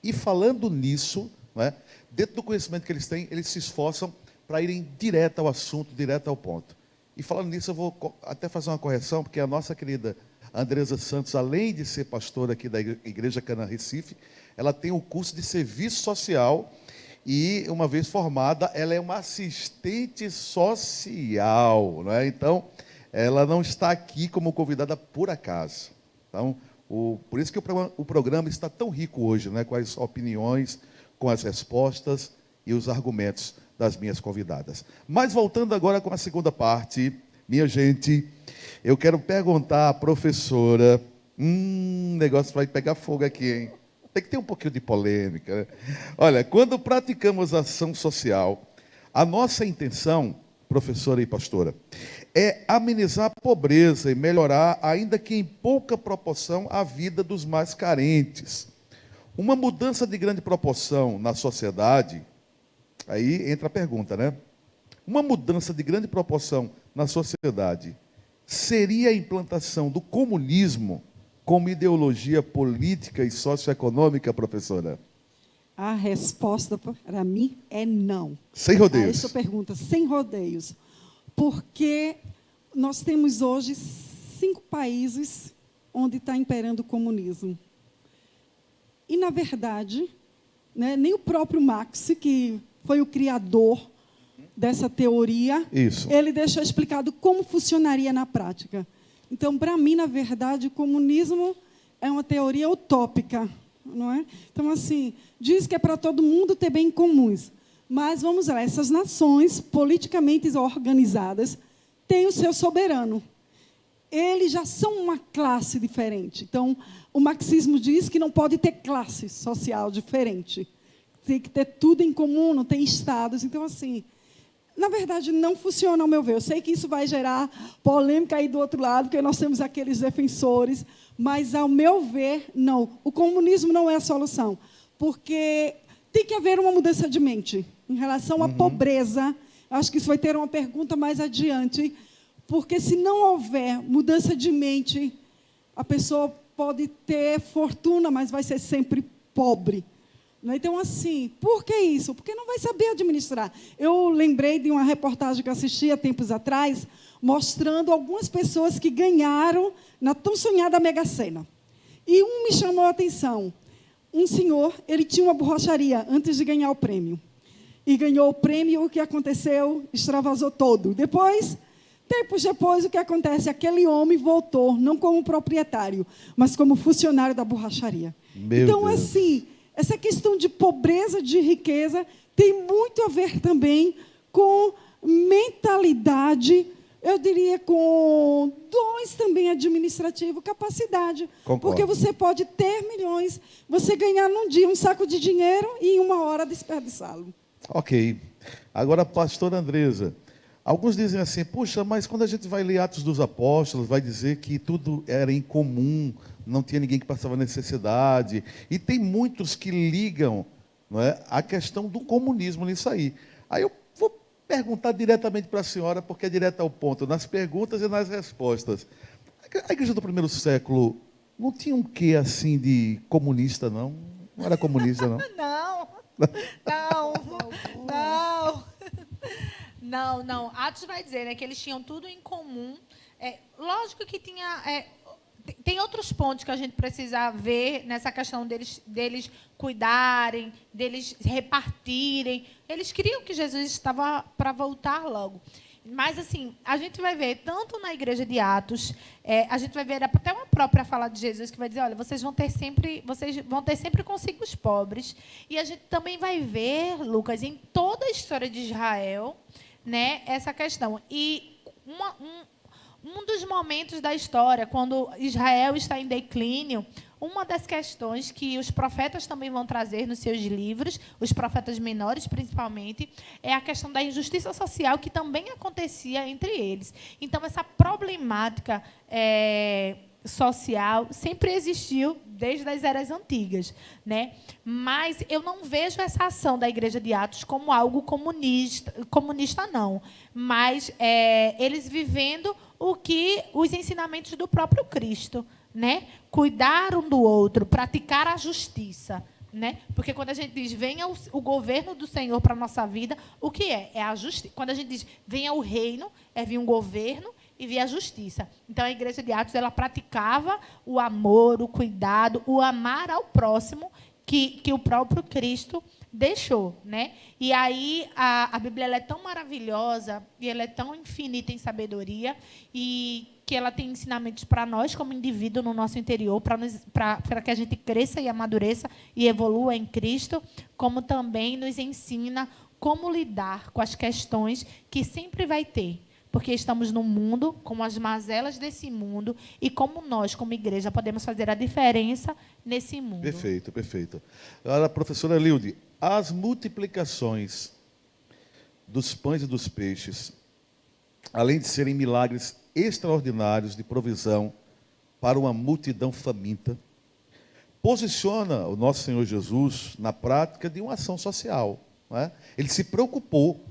e falando nisso, não é? Dentro do conhecimento que eles têm, eles se esforçam para irem direto ao assunto, direto ao ponto. E falando nisso, eu vou até fazer uma correção, porque a nossa querida Andresa Santos, além de ser pastora aqui da Igreja Canaã Recife, ela tem o curso de serviço social e, uma vez formada, ela é uma assistente social, não é? Então, ela não está aqui como convidada por acaso. Então, por isso que o programa está tão rico hoje, né? Com as opiniões, com as respostas e os argumentos das minhas convidadas. Mas voltando agora com a segunda parte, minha gente, eu quero perguntar à professora, o negócio vai pegar fogo aqui, hein? Tem que ter um pouquinho de polêmica, né? Olha, quando praticamos ação social, a nossa intenção, professora e pastora, é amenizar a pobreza e melhorar, ainda que em pouca proporção, a vida dos mais carentes. Uma mudança de grande proporção na sociedade, aí entra a pergunta, né? Uma mudança de grande proporção na sociedade seria a implantação do comunismo como ideologia política e socioeconômica, professora? A resposta para mim é não. Sem rodeios. A essa pergunta, sem rodeios. Porque nós temos hoje 5 países onde está imperando o comunismo. E, na verdade, né, nem o próprio Marx, que foi o criador dessa teoria, Isso. ele deixou explicado como funcionaria na prática. Então, para mim, na verdade, o comunismo é uma teoria utópica, não é? Então, assim, diz que é para todo mundo ter bem comuns. Mas, vamos lá, essas nações politicamente organizadas têm o seu soberano. Eles já são uma classe diferente. Então, o marxismo diz que não pode ter classe social diferente. Tem que ter tudo em comum, não tem estados. Então, assim, na verdade, não funciona, ao meu ver. Eu sei que isso vai gerar polêmica aí do outro lado, porque nós temos aqueles defensores, mas, ao meu ver, não. O comunismo não é a solução, porque tem que haver uma mudança de mente em relação à pobreza. Acho que isso vai ter uma pergunta mais adiante, porque, se não houver mudança de mente, a pessoa pode ter fortuna, mas vai ser sempre pobre. Então, assim, por que isso? Porque não vai saber administrar. Eu lembrei de uma reportagem que eu assisti há tempos atrás, mostrando algumas pessoas que ganharam na tão sonhada Mega Sena. E me chamou a atenção. Um senhor, ele tinha uma borracharia antes de ganhar o prêmio. E ganhou o prêmio, o que aconteceu? Extravasou todo. Depois, tempos depois, o que acontece? Aquele homem voltou, não como proprietário, mas como funcionário da borracharia. Então, assim, essa questão de pobreza, de riqueza, tem muito a ver também com mentalidade, eu diria com dons também administrativos, capacidade. Concordo. Porque você pode ter milhões, você ganhar num dia um saco de dinheiro e em 1 hora desperdiçá-lo. Ok. Agora, pastora Andresa, alguns dizem assim, puxa, mas quando a gente vai ler Atos dos Apóstolos, vai dizer que tudo era em comum, não tinha ninguém que passava necessidade. E tem muitos que ligam, não é, a questão do comunismo nisso aí. Aí eu vou perguntar diretamente para a senhora, porque é direto ao ponto, nas perguntas e nas respostas. A igreja do primeiro século não tinha um quê assim de comunista, não? Não era comunista, não? Não. Atos vai dizer, né, que eles tinham tudo em comum. Lógico que tinha... tem outros pontos que a gente precisa ver nessa questão deles cuidarem, deles repartirem. Eles queriam que Jesus estava para voltar logo. Mas, assim, a gente vai ver, tanto na igreja de Atos, a gente vai ver até uma própria fala de Jesus, que vai dizer, olha, vocês vão ter sempre consigo os pobres. E a gente também vai ver, Lucas, em toda a história de Israel, né, essa questão. E um dos momentos da história, quando Israel está em declínio, uma das questões que os profetas também vão trazer nos seus livros, os profetas menores principalmente, é a questão da injustiça social que também acontecia entre eles. Então, essa problemática social sempre existiu desde as eras antigas, né? Mas eu não vejo essa ação da Igreja de Atos como algo comunista não, mas eles vivendo os ensinamentos do próprio Cristo, né? Cuidar um do outro, praticar a justiça, né? Porque quando a gente diz venha o governo do Senhor para a nossa vida, o que é? É a justiça. Quando a gente diz venha o reino, é vir um governo e vir a justiça. Então, a Igreja de Atos, ela praticava o amor, o cuidado, o amar ao próximo que o próprio Cristo deixou, né? E aí, a Bíblia ela é tão maravilhosa e ela é tão infinita em sabedoria e que ela tem ensinamentos para nós, como indivíduo, no nosso interior, para que a gente cresça e amadureça e evolua em Cristo, como também nos ensina como lidar com as questões que sempre vai ter, porque estamos num mundo com as mazelas desse mundo e como nós, como igreja, podemos fazer a diferença nesse mundo. Perfeito, perfeito. Agora, professora Lilde, as multiplicações dos pães e dos peixes, além de serem milagres extraordinários de provisão para uma multidão faminta, posiciona o nosso Senhor Jesus na prática de uma ação social. Não é? Ele se preocupou,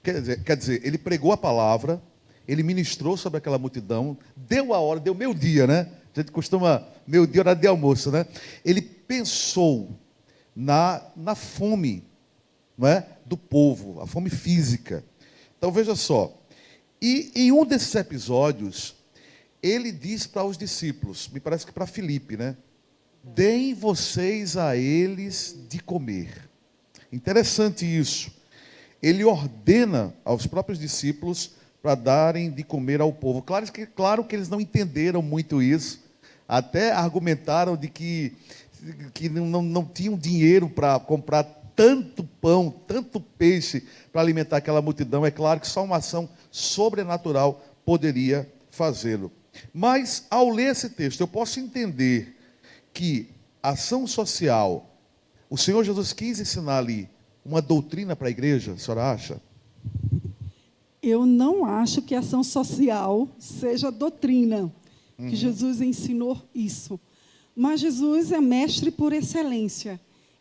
quer dizer, ele pregou a palavra, ele ministrou sobre aquela multidão, deu a hora, deu meio-dia, né? A gente costuma, meio-dia, hora de almoço, né? Ele pensou na fome, não é? Do povo, a fome física. Então, veja só, e em um desses episódios, ele diz para os discípulos, me parece que para Filipe, né? Deem vocês a eles de comer. Interessante isso. Ele ordena aos próprios discípulos para darem de comer ao povo. Claro que eles não entenderam muito isso, até argumentaram de que não tinham dinheiro para comprar tanto pão, tanto peixe para alimentar aquela multidão. É claro que só uma ação sobrenatural poderia fazê-lo. Mas, ao ler esse texto, eu posso entender que ação social, o Senhor Jesus quis ensinar ali uma doutrina para a igreja, a senhora acha? Eu não acho que ação social seja doutrina, que Jesus ensinou isso. Mas Jesus é mestre por excelência.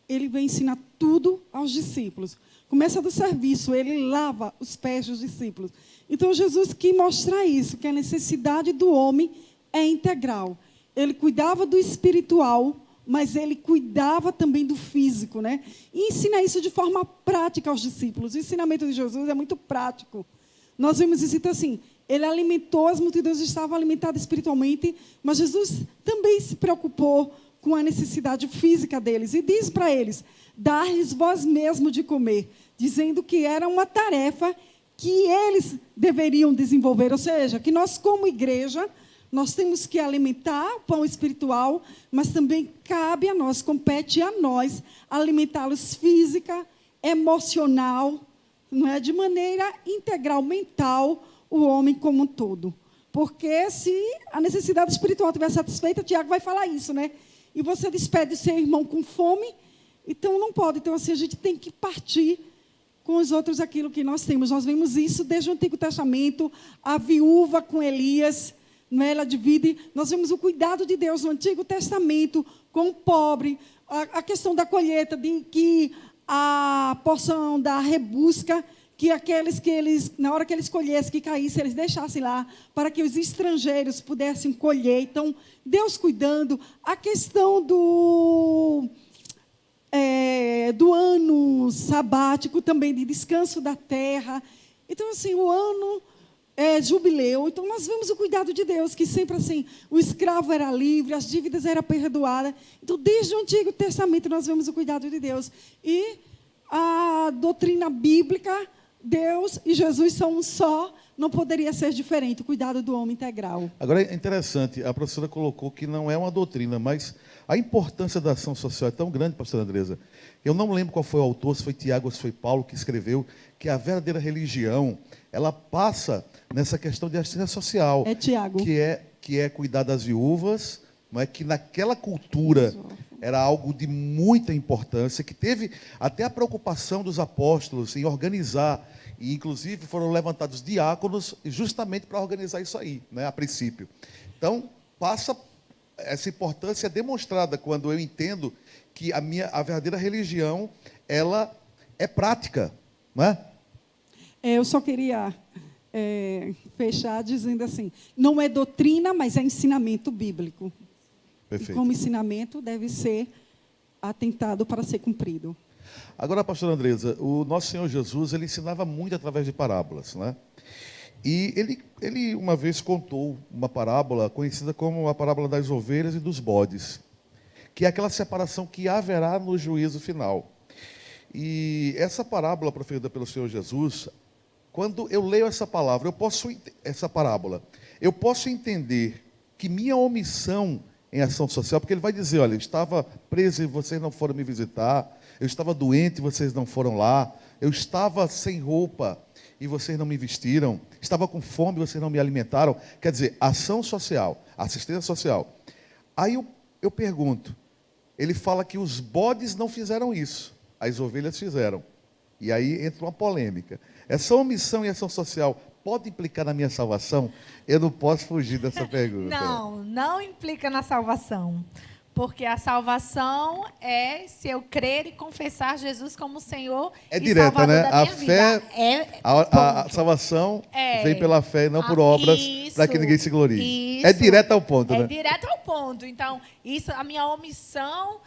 Ele vai ensinar tudo aos discípulos. Começa do serviço, ele lava os pés dos discípulos. Então, Jesus quis mostrar isso, que a necessidade do homem é integral. Ele cuidava do espiritual, mas ele cuidava também do físico, né? E ensina isso de forma prática aos discípulos. O ensinamento de Jesus é muito prático. Nós vemos isso, então, assim, ele alimentou, as multidões estavam alimentadas espiritualmente, mas Jesus também se preocupou com a necessidade física deles. E diz para eles, dar-lhes vós mesmo de comer, dizendo que era uma tarefa que eles deveriam desenvolver. Ou seja, que nós, como igreja, nós temos que alimentar o pão espiritual, mas também cabe a nós, compete a nós, alimentá-los física, emocional, não é? De maneira integral, mental, o homem como um todo. Porque se a necessidade espiritual estiver satisfeita, Tiago vai falar isso, né? E você despede o seu irmão com fome, então não pode. Então, assim, a gente tem que partir com os outros aquilo que nós temos. Nós vemos isso desde o Antigo Testamento, a viúva com Elias, não é? Ela divide. Nós vemos o cuidado de Deus no Antigo Testamento com o pobre, a questão da colheita, de que a porção da rebusca, que aqueles que eles, na hora que eles colhessem, que caísse, eles deixassem lá, para que os estrangeiros pudessem colher. Então, Deus cuidando. A questão do ano sabático também, de descanso da terra. Então, assim, o ano jubileu. Então, nós vemos o cuidado de Deus, que sempre assim, o escravo era livre, as dívidas eram perdoadas. Então, desde o Antigo Testamento, nós vemos o cuidado de Deus. E a doutrina bíblica, Deus e Jesus são um só, não poderia ser diferente, o cuidado do homem integral. Agora, é interessante, a professora colocou que não é uma doutrina, mas a importância da ação social é tão grande, pastora Andresa. Eu não lembro qual foi o autor, se foi Tiago ou se foi Paulo, que escreveu que a verdadeira religião, ela passa nessa questão de assistência social. É Tiago. Que é cuidar das viúvas, não é? Que naquela cultura era algo de muita importância, que teve até a preocupação dos apóstolos em organizar, e inclusive foram levantados diáconos justamente para organizar isso aí, né, a princípio. Então, passa essa importância é demonstrada quando eu entendo que a verdadeira religião, ela é prática, não é? Eu só queria fechar dizendo assim, não é doutrina, mas é ensinamento bíblico. Perfeito. E como ensinamento deve ser atentado para ser cumprido. Agora, pastora Andresa, o nosso Senhor Jesus, ele ensinava muito através de parábolas, né? E ele uma vez contou uma parábola conhecida como a parábola das ovelhas e dos bodes, que é aquela separação que haverá no juízo final. E essa parábola proferida pelo Senhor Jesus, quando eu leio essa parábola, eu posso entender que minha omissão em ação social, porque ele vai dizer, olha, eu estava preso e vocês não foram me visitar, eu estava doente e vocês não foram lá, eu estava sem roupa e vocês não me vestiram, estava com fome e vocês não me alimentaram. Quer dizer, ação social, assistência social. Aí eu pergunto, ele fala que os bodes não fizeram isso, as ovelhas fizeram. E aí entra uma polêmica. Essa omissão e ação social pode implicar na minha salvação? Eu não posso fugir dessa pergunta. Não implica na salvação. Porque a salvação é se eu crer e confessar Jesus como Senhor e direta, Salvador né? da minha A fé, vida. a salvação vem pela fé e não por obras, para que ninguém se glorie. Isso, é direto ao ponto, né? É direto ao ponto. Então, isso, a minha omissão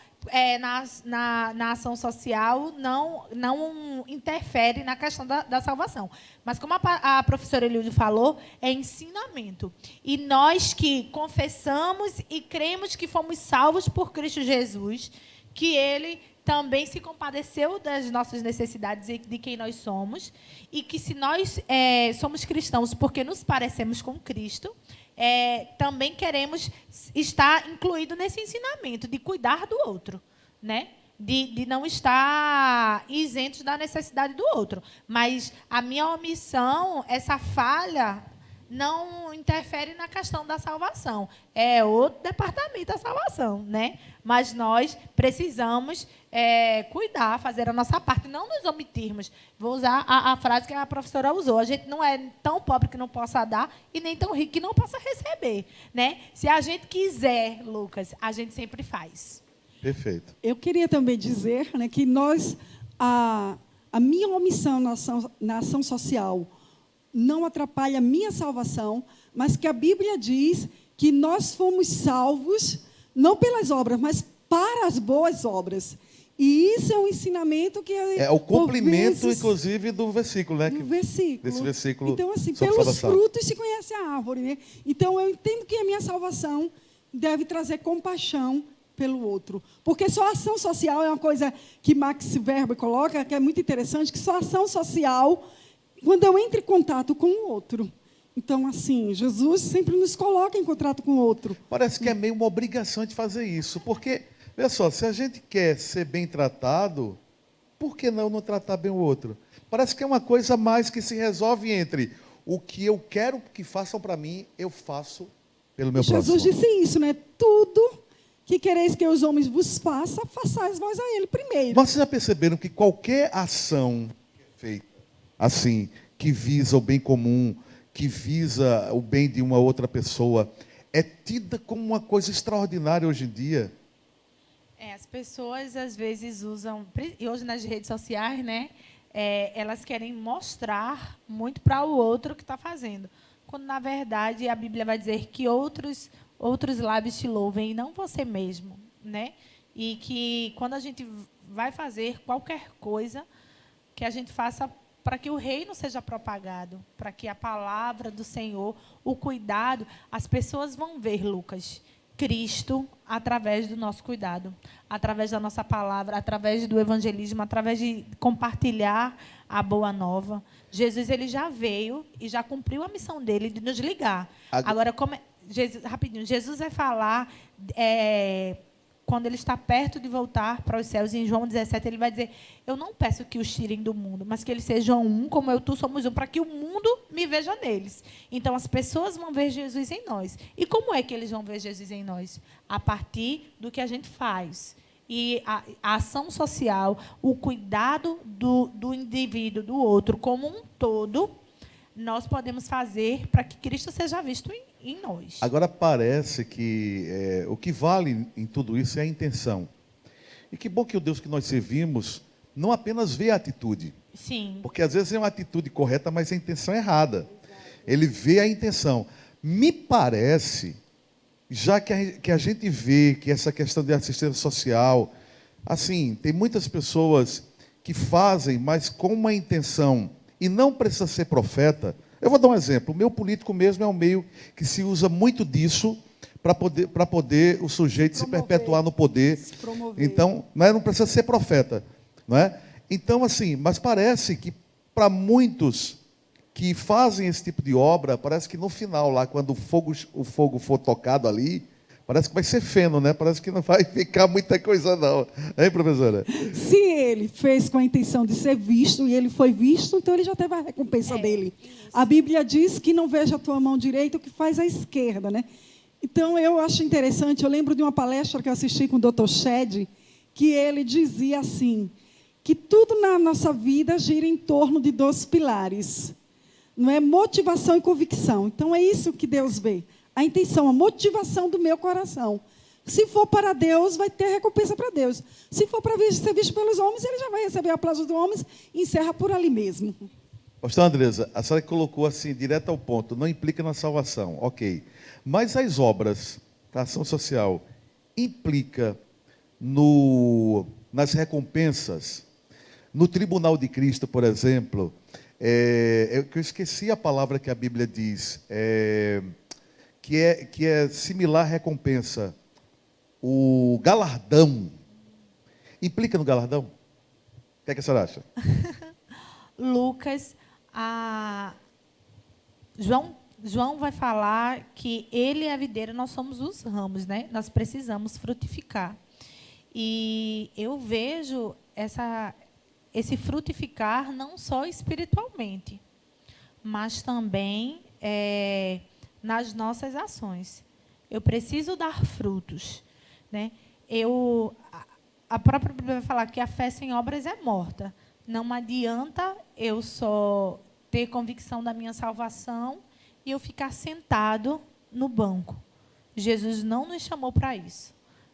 na ação social não interfere na questão da salvação. Mas, como a professora Eliude falou, é ensinamento. E nós que confessamos e cremos que fomos salvos por Cristo Jesus, que Ele também se compadeceu das nossas necessidades e de quem nós somos, e que se nós somos cristãos porque nos parecemos com Cristo, também queremos estar incluído nesse ensinamento de cuidar do outro, né? De não estar isentos da necessidade do outro. Mas a minha omissão, essa falha, não interfere na questão da salvação. É outro departamento da salvação, né? Mas nós precisamos cuidar, fazer a nossa parte, não nos omitirmos. Vou usar a frase que a professora usou. A gente não é tão pobre que não possa dar e nem tão rico que não possa receber, né? Se a gente quiser, Lucas, a gente sempre faz. Perfeito. Eu queria também dizer, né, que a minha omissão na ação social não atrapalha a minha salvação, mas que a Bíblia diz que nós fomos salvos, não pelas obras, mas para as boas obras. E isso é um ensinamento que... É o cumprimento, inclusive, do versículo, né? Do versículo. Desse versículo. Então, assim, sobre pelos salvação. frutos se conhece a árvore, né? Então, eu entendo que a minha salvação deve trazer compaixão pelo outro. Porque só ação social é uma coisa que Max Weber coloca, que é muito interessante, que só ação social quando eu entro em contato com o outro. Então, assim, Jesus sempre nos coloca em contato com o outro. Parece que é meio uma obrigação de fazer isso, porque, veja só, se a gente quer ser bem tratado, por que não tratar bem o outro? Parece que é uma coisa mais que se resolve entre o que eu quero que façam para mim, eu faço pelo meu próximo. Jesus disse isso, né? Tudo que quereis que os homens vos façam, façais vós a ele primeiro. Mas vocês já perceberam que qualquer ação feita assim, que visa o bem comum, que visa o bem de uma outra pessoa, é tida como uma coisa extraordinária hoje em dia? As pessoas, às vezes, usam... E hoje, nas redes sociais, né? Elas querem mostrar muito para o outro o que está fazendo. Quando, na verdade, a Bíblia vai dizer que outros lábios te louvem e não você mesmo, né? E que, quando a gente vai fazer qualquer coisa, que a gente faça para que o reino seja propagado, para que a palavra do Senhor, o cuidado, as pessoas vão ver, Lucas, Cristo através do nosso cuidado, através da nossa palavra, através do evangelismo, através de compartilhar a boa nova. Jesus, ele já veio e já cumpriu a missão dele de nos ligar. Agora, Jesus vai falar... quando ele está perto de voltar para os céus, em João 17, ele vai dizer, eu não peço que os tirem do mundo, mas que eles sejam um, como eu e tu somos um, para que o mundo me veja neles. Então, as pessoas vão ver Jesus em nós. E como é que eles vão ver Jesus em nós? A partir do que a gente faz. E a ação social, o cuidado do indivíduo, do outro, como um todo, nós podemos fazer para que Cristo seja visto em nós. Agora parece que o que vale em tudo isso é a intenção. E que bom que o Deus que nós servimos não apenas vê a atitude, Sim. porque às vezes é uma atitude correta, mas a intenção é errada. Ele vê a intenção. Me parece, já que a gente vê que essa questão de assistência social, assim, tem muitas pessoas que fazem, mas com uma intenção, e não precisa ser profeta. Eu vou dar um exemplo. O meio político mesmo é um meio que se usa muito disso para poder o sujeito se perpetuar no poder. Se promover. Então, não precisa ser profeta, não é? Então, assim, mas parece que para muitos que fazem esse tipo de obra, parece que no final, lá, quando o fogo for tocado ali, parece que vai ser feno, né? Parece que não vai ficar muita coisa, não. Hein, professora? Se ele fez com a intenção de ser visto, e ele foi visto, então ele já teve a recompensa dele. A Bíblia diz que não veja a tua mão direita o que faz a esquerda, né? Então, eu acho interessante, eu lembro de uma palestra que eu assisti com o Dr. Shed, que ele dizia assim, que tudo na nossa vida gira em torno de 2 pilares. Não é motivação e convicção. Então, é isso que Deus vê. A intenção, a motivação do meu coração. Se for para Deus, vai ter recompensa para Deus. Se for para ser visto pelos homens, ele já vai receber aplausos dos homens e encerra por ali mesmo. Pastor Andresa, a senhora colocou assim, direto ao ponto, não implica na salvação, ok. Mas as obras da ação social implica nas recompensas, no tribunal de Cristo, por exemplo, eu esqueci a palavra que a Bíblia diz, que é similar à recompensa, o galardão. Implica no galardão? O que é que a senhora acha? Lucas, João vai falar que ele é a videira, nós somos os ramos, né? Nós precisamos frutificar. E eu vejo esse frutificar não só espiritualmente, mas também nas nossas ações. Eu preciso dar frutos, né? A própria Bíblia vai falar que a fé sem obras é morta. Não adianta eu só ter convicção da minha salvação e eu ficar sentado no banco. Jesus não nos chamou para isso,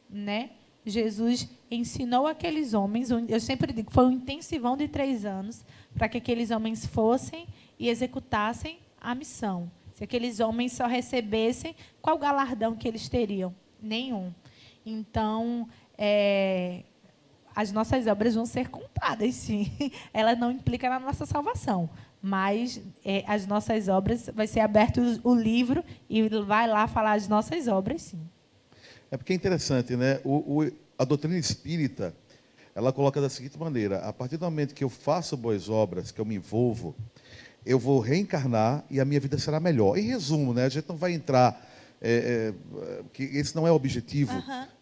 né? Jesus ensinou aqueles homens, eu sempre digo, foi um intensivão de 3 anos, para que aqueles homens fossem e executassem a missão. Se aqueles homens só recebessem, qual o galardão que eles teriam? Nenhum. Então, as nossas obras vão ser contadas, sim. Ela não implica na nossa salvação, mas as nossas obras, vai ser aberto o livro e vai lá falar as nossas obras, sim. É porque é interessante, né? A doutrina espírita, ela coloca da seguinte maneira: a partir do momento que eu faço boas obras, que eu me envolvo, eu vou reencarnar e a minha vida será melhor. Em resumo, né? A gente não vai entrar, que esse não é o objetivo,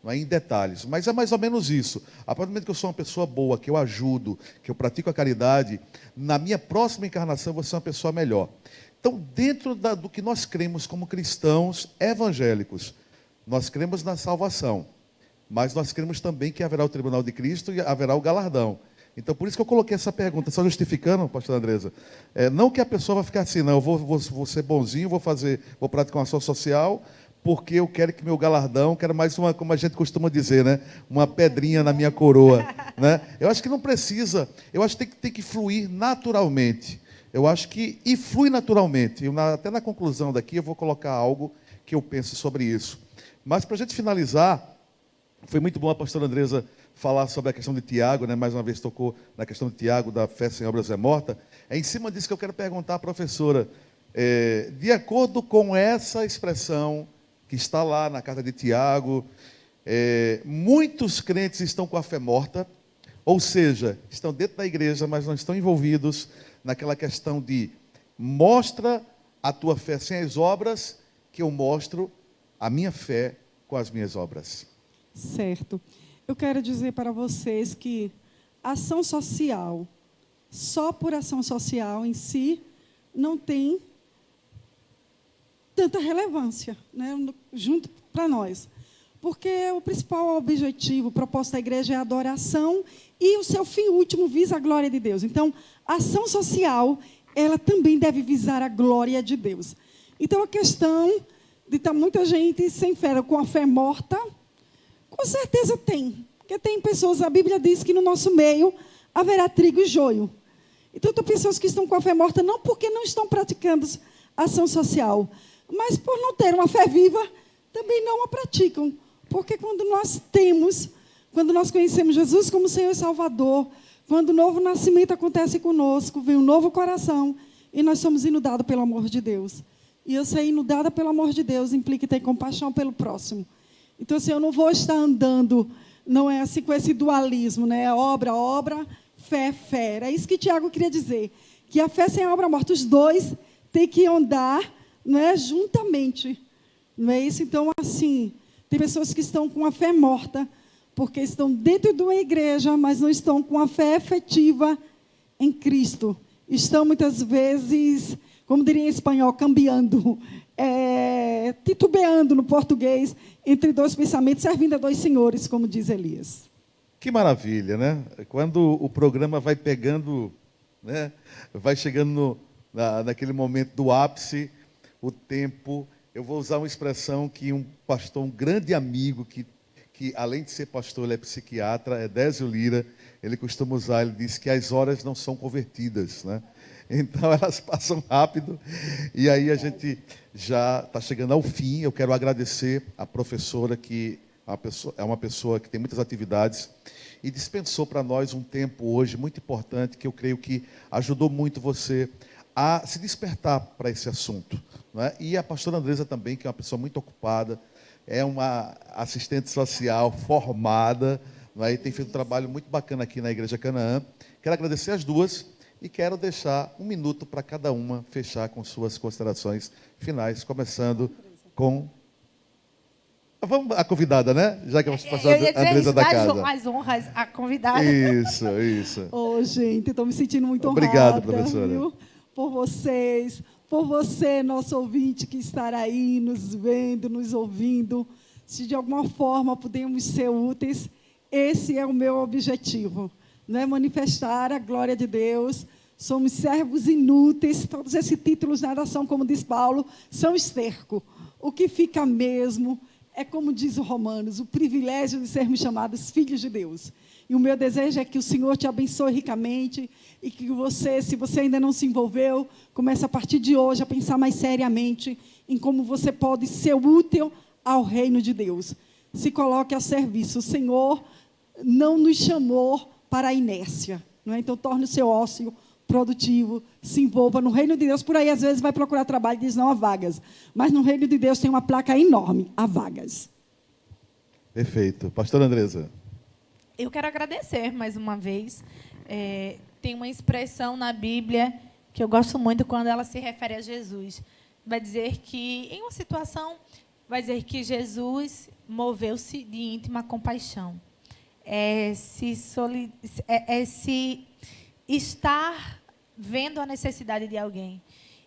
não é em detalhes, mas é mais ou menos isso. A partir do momento que eu sou uma pessoa boa, que eu ajudo, que eu pratico a caridade, na minha próxima encarnação eu vou ser uma pessoa melhor. Então, dentro do que nós cremos como cristãos evangélicos, nós cremos na salvação, mas nós cremos também que haverá o tribunal de Cristo e haverá o galardão. Então, por isso que eu coloquei essa pergunta, só justificando, pastor Andresa, não que a pessoa vai ficar assim, não, eu vou ser bonzinho, vou praticar uma ação social, porque eu quero que meu galardão, quero mais uma, como a gente costuma dizer, né, uma pedrinha na minha coroa. Né? Eu acho que não precisa, eu acho que tem que fluir naturalmente. Eu acho que, e flui naturalmente. Até na conclusão daqui eu vou colocar algo que eu penso sobre isso. Mas, para a gente finalizar, foi muito bom a pastora Andresa falar sobre a questão de Tiago, né? Mais uma vez tocou na questão de Tiago, da fé sem obras é morta. É em cima disso que eu quero perguntar à professora. De acordo com essa expressão que está lá na carta de Tiago, muitos crentes estão com a fé morta, ou seja, estão dentro da igreja, mas não estão envolvidos naquela questão de mostra a tua fé sem as obras, que eu mostro a minha fé com as minhas obras. Certo. Eu quero dizer para vocês que ação social, só por ação social em si, não tem tanta relevância, né, junto para nós. Porque o principal objetivo, o propósito da igreja é a adoração e o seu fim último visa a glória de Deus. Então, a ação social, ela também deve visar a glória de Deus. Então, a questão de estar muita gente sem fé, com a fé morta? Com certeza tem. Porque tem pessoas, a Bíblia diz que no nosso meio haverá trigo e joio. Então, tem pessoas que estão com a fé morta não porque não estão praticando ação social, mas por não ter uma fé viva, também não a praticam. Porque quando nós conhecemos Jesus como Senhor e Salvador, quando o novo nascimento acontece conosco, vem um novo coração e nós somos inundados pelo amor de Deus. E eu ser inundada pelo amor de Deus implica ter compaixão pelo próximo. Então, assim, eu não vou estar andando, não é assim com esse dualismo, né? Obra, fé, fé. É isso que Tiago queria dizer, que a fé sem a obra morta, os dois têm que andar, não é, juntamente. Não é isso? Então, assim, tem pessoas que estão com a fé morta, porque estão dentro de uma igreja, mas não estão com a fé efetiva em Cristo. Estão, muitas vezes, como diria em espanhol, cambiando, titubeando no português, entre dois pensamentos, servindo a dois senhores, como diz Elias. Que maravilha, né? Quando o programa vai pegando, né? Vai chegando naquele momento do ápice, o tempo. Eu vou usar uma expressão que um pastor, um grande amigo, que além de ser pastor, ele é psiquiatra, é Désio Lira, ele costuma usar, ele diz que as horas não são convertidas, né? Então elas passam rápido, e aí a gente já está chegando ao fim. Eu quero agradecer a professora, que é uma pessoa que tem muitas atividades, e dispensou para nós um tempo hoje muito importante, que eu creio que ajudou muito você a se despertar para esse assunto, não é? E a pastora Andresa também, que é uma pessoa muito ocupada, é uma assistente social formada, não é? E tem feito um trabalho muito bacana aqui na Igreja Canaã. Quero agradecer as duas e quero deixar um minuto para cada uma fechar com suas considerações finais, começando com a convidada, né? Já que a pastora Andresa da casa. As honras à convidada. Isso. Oh, gente, estou me sentindo muito Obrigado, honrada, professora. viu? Por vocês, por você, nosso ouvinte, que estará aí nos vendo, nos ouvindo. Se de alguma forma pudermos ser úteis, esse é o meu objetivo, não é? Manifestar a glória de Deus. Somos servos inúteis, todos esses títulos na nação, como diz Paulo, são esterco. O que fica mesmo é, como diz o Romanos, o privilégio de sermos chamados filhos de Deus. E o meu desejo é que o Senhor te abençoe ricamente e que você, se você ainda não se envolveu, comece a partir de hoje a pensar mais seriamente em como você pode ser útil ao reino de Deus. Se coloque a serviço. O Senhor não nos chamou para a inércia, não é? Então, torne o seu ócio produtivo, se envolva no reino de Deus. Por aí, às vezes, vai procurar trabalho e diz não há vagas. Mas no reino de Deus tem uma placa enorme, há vagas. Perfeito. Pastora Andresa. Eu quero agradecer mais uma vez. Tem uma expressão na Bíblia que eu gosto muito quando ela se refere a Jesus. Vai dizer que, em uma situação, vai dizer que Jesus moveu-se de íntima compaixão. Se estar vendo a necessidade de alguém.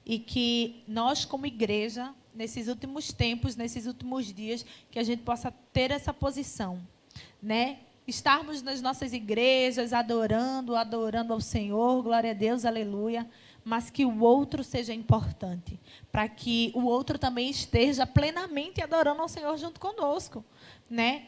E que nós, como igreja, nesses últimos tempos, nesses últimos dias, que a gente possa ter essa posição, né? Estarmos nas nossas igrejas adorando ao Senhor, glória a Deus, aleluia, mas que o outro seja importante, para que o outro também esteja plenamente adorando ao Senhor junto conosco, né?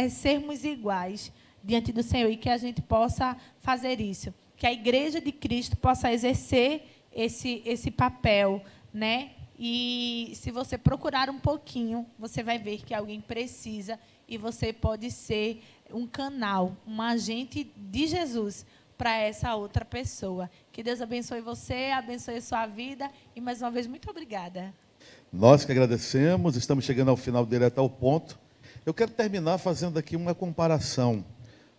Sermos iguais diante do Senhor e que a gente possa fazer isso, que a igreja de Cristo possa exercer esse papel, né? E se você procurar um pouquinho, você vai ver que alguém precisa e você pode ser um canal, um agente de Jesus para essa outra pessoa. Que Deus abençoe você, abençoe a sua vida e, mais uma vez, muito obrigada. Nós que agradecemos, estamos chegando ao final, direto ao ponto. Eu quero terminar fazendo aqui uma comparação,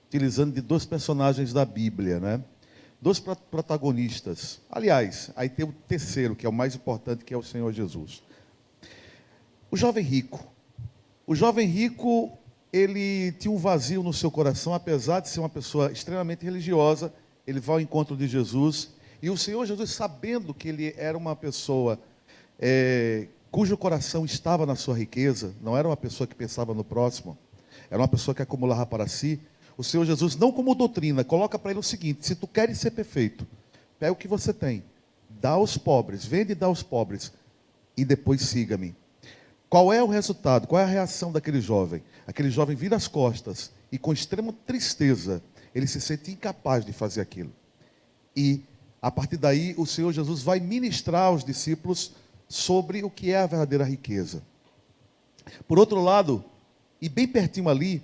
utilizando de dois personagens da Bíblia, né? Dois protagonistas. Aliás, aí tem o terceiro, que é o mais importante, que é o Senhor Jesus. O jovem rico. O jovem rico, ele tinha um vazio no seu coração, apesar de ser uma pessoa extremamente religiosa, ele vai ao encontro de Jesus, e o Senhor Jesus, sabendo que ele era uma pessoa cujo coração estava na sua riqueza, não era uma pessoa que pensava no próximo, era uma pessoa que acumulava para si, o Senhor Jesus, não como doutrina, coloca para ele o seguinte: se tu queres ser perfeito, pega o que você tem, dá aos pobres, vende e dá aos pobres, e depois siga-me. Qual é o resultado? Qual é a reação daquele jovem? Aquele jovem vira as costas e, com extrema tristeza, ele se sente incapaz de fazer aquilo. E, a partir daí, o Senhor Jesus vai ministrar aos discípulos sobre o que é a verdadeira riqueza. Por outro lado, e bem pertinho ali,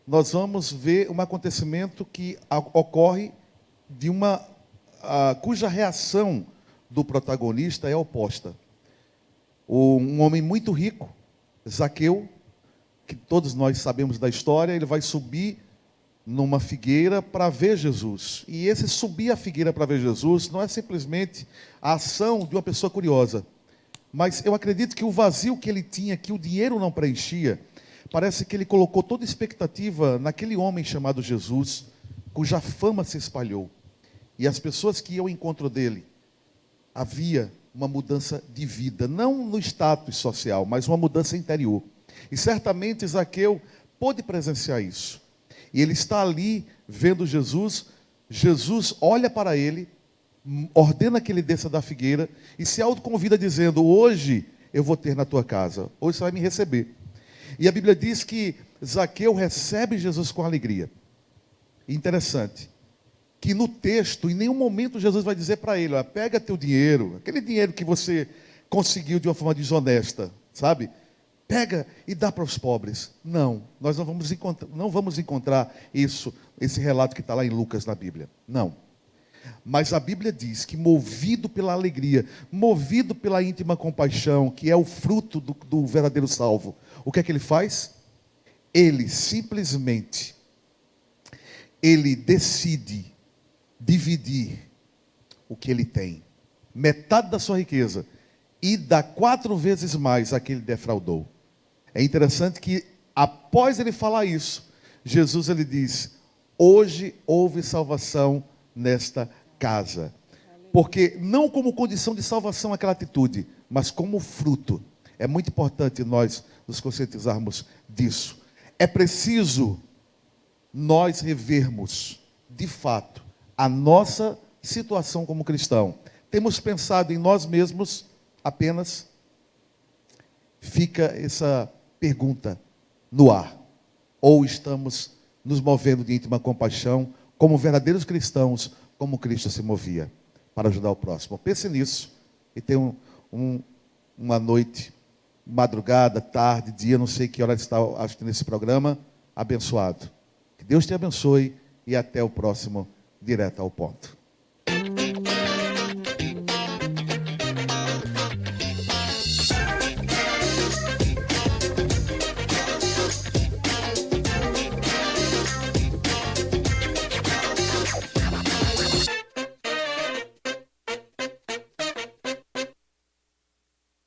nós vamos ver um acontecimento que ocorre de cuja reação do protagonista é oposta. Um homem muito rico, Zaqueu, que todos nós sabemos da história, ele vai subir numa figueira para ver Jesus. E esse subir a figueira para ver Jesus não é simplesmente a ação de uma pessoa curiosa. Mas eu acredito que o vazio que ele tinha, que o dinheiro não preenchia, parece que ele colocou toda a expectativa naquele homem chamado Jesus, cuja fama se espalhou. E as pessoas que iam ao encontro dele, havia uma mudança de vida, não no status social, mas uma mudança interior. E certamente Zaqueu pôde presenciar isso. E ele está ali vendo Jesus, Jesus olha para ele, ordena que ele desça da figueira e se autoconvida dizendo: hoje eu vou ter na tua casa, hoje você vai me receber. E a Bíblia diz que Zaqueu recebe Jesus com alegria. Interessante, que no texto, em nenhum momento Jesus vai dizer para ele: pega teu dinheiro, aquele dinheiro que você conseguiu de uma forma desonesta, sabe? Pega e dá para os pobres. Não, nós não vamos encontrar esse relato que está lá em Lucas na Bíblia. Não. Mas a Bíblia diz que, movido pela alegria, movido pela íntima compaixão, que é o fruto do verdadeiro salvo, o que é que ele faz? Ele simplesmente, ele decide dividir o que ele tem, metade da sua riqueza, e dá 4 vezes mais a que ele defraudou. É interessante que, após ele falar isso, Jesus ele diz: hoje houve salvação nesta casa. Porque não como condição de salvação aquela atitude, mas como fruto. É muito importante nós nos conscientizarmos disso. É preciso nós revermos, de fato, a nossa situação como cristão. Temos pensado em nós mesmos apenas? Fica essa pergunta no ar. Ou estamos nos movendo de íntima compaixão, como verdadeiros cristãos, como Cristo se movia, para ajudar o próximo? Pense nisso e tenha uma noite, madrugada, tarde, dia, não sei que hora está assistindo esse programa, abençoado. Que Deus te abençoe e até o próximo Direto ao Ponto.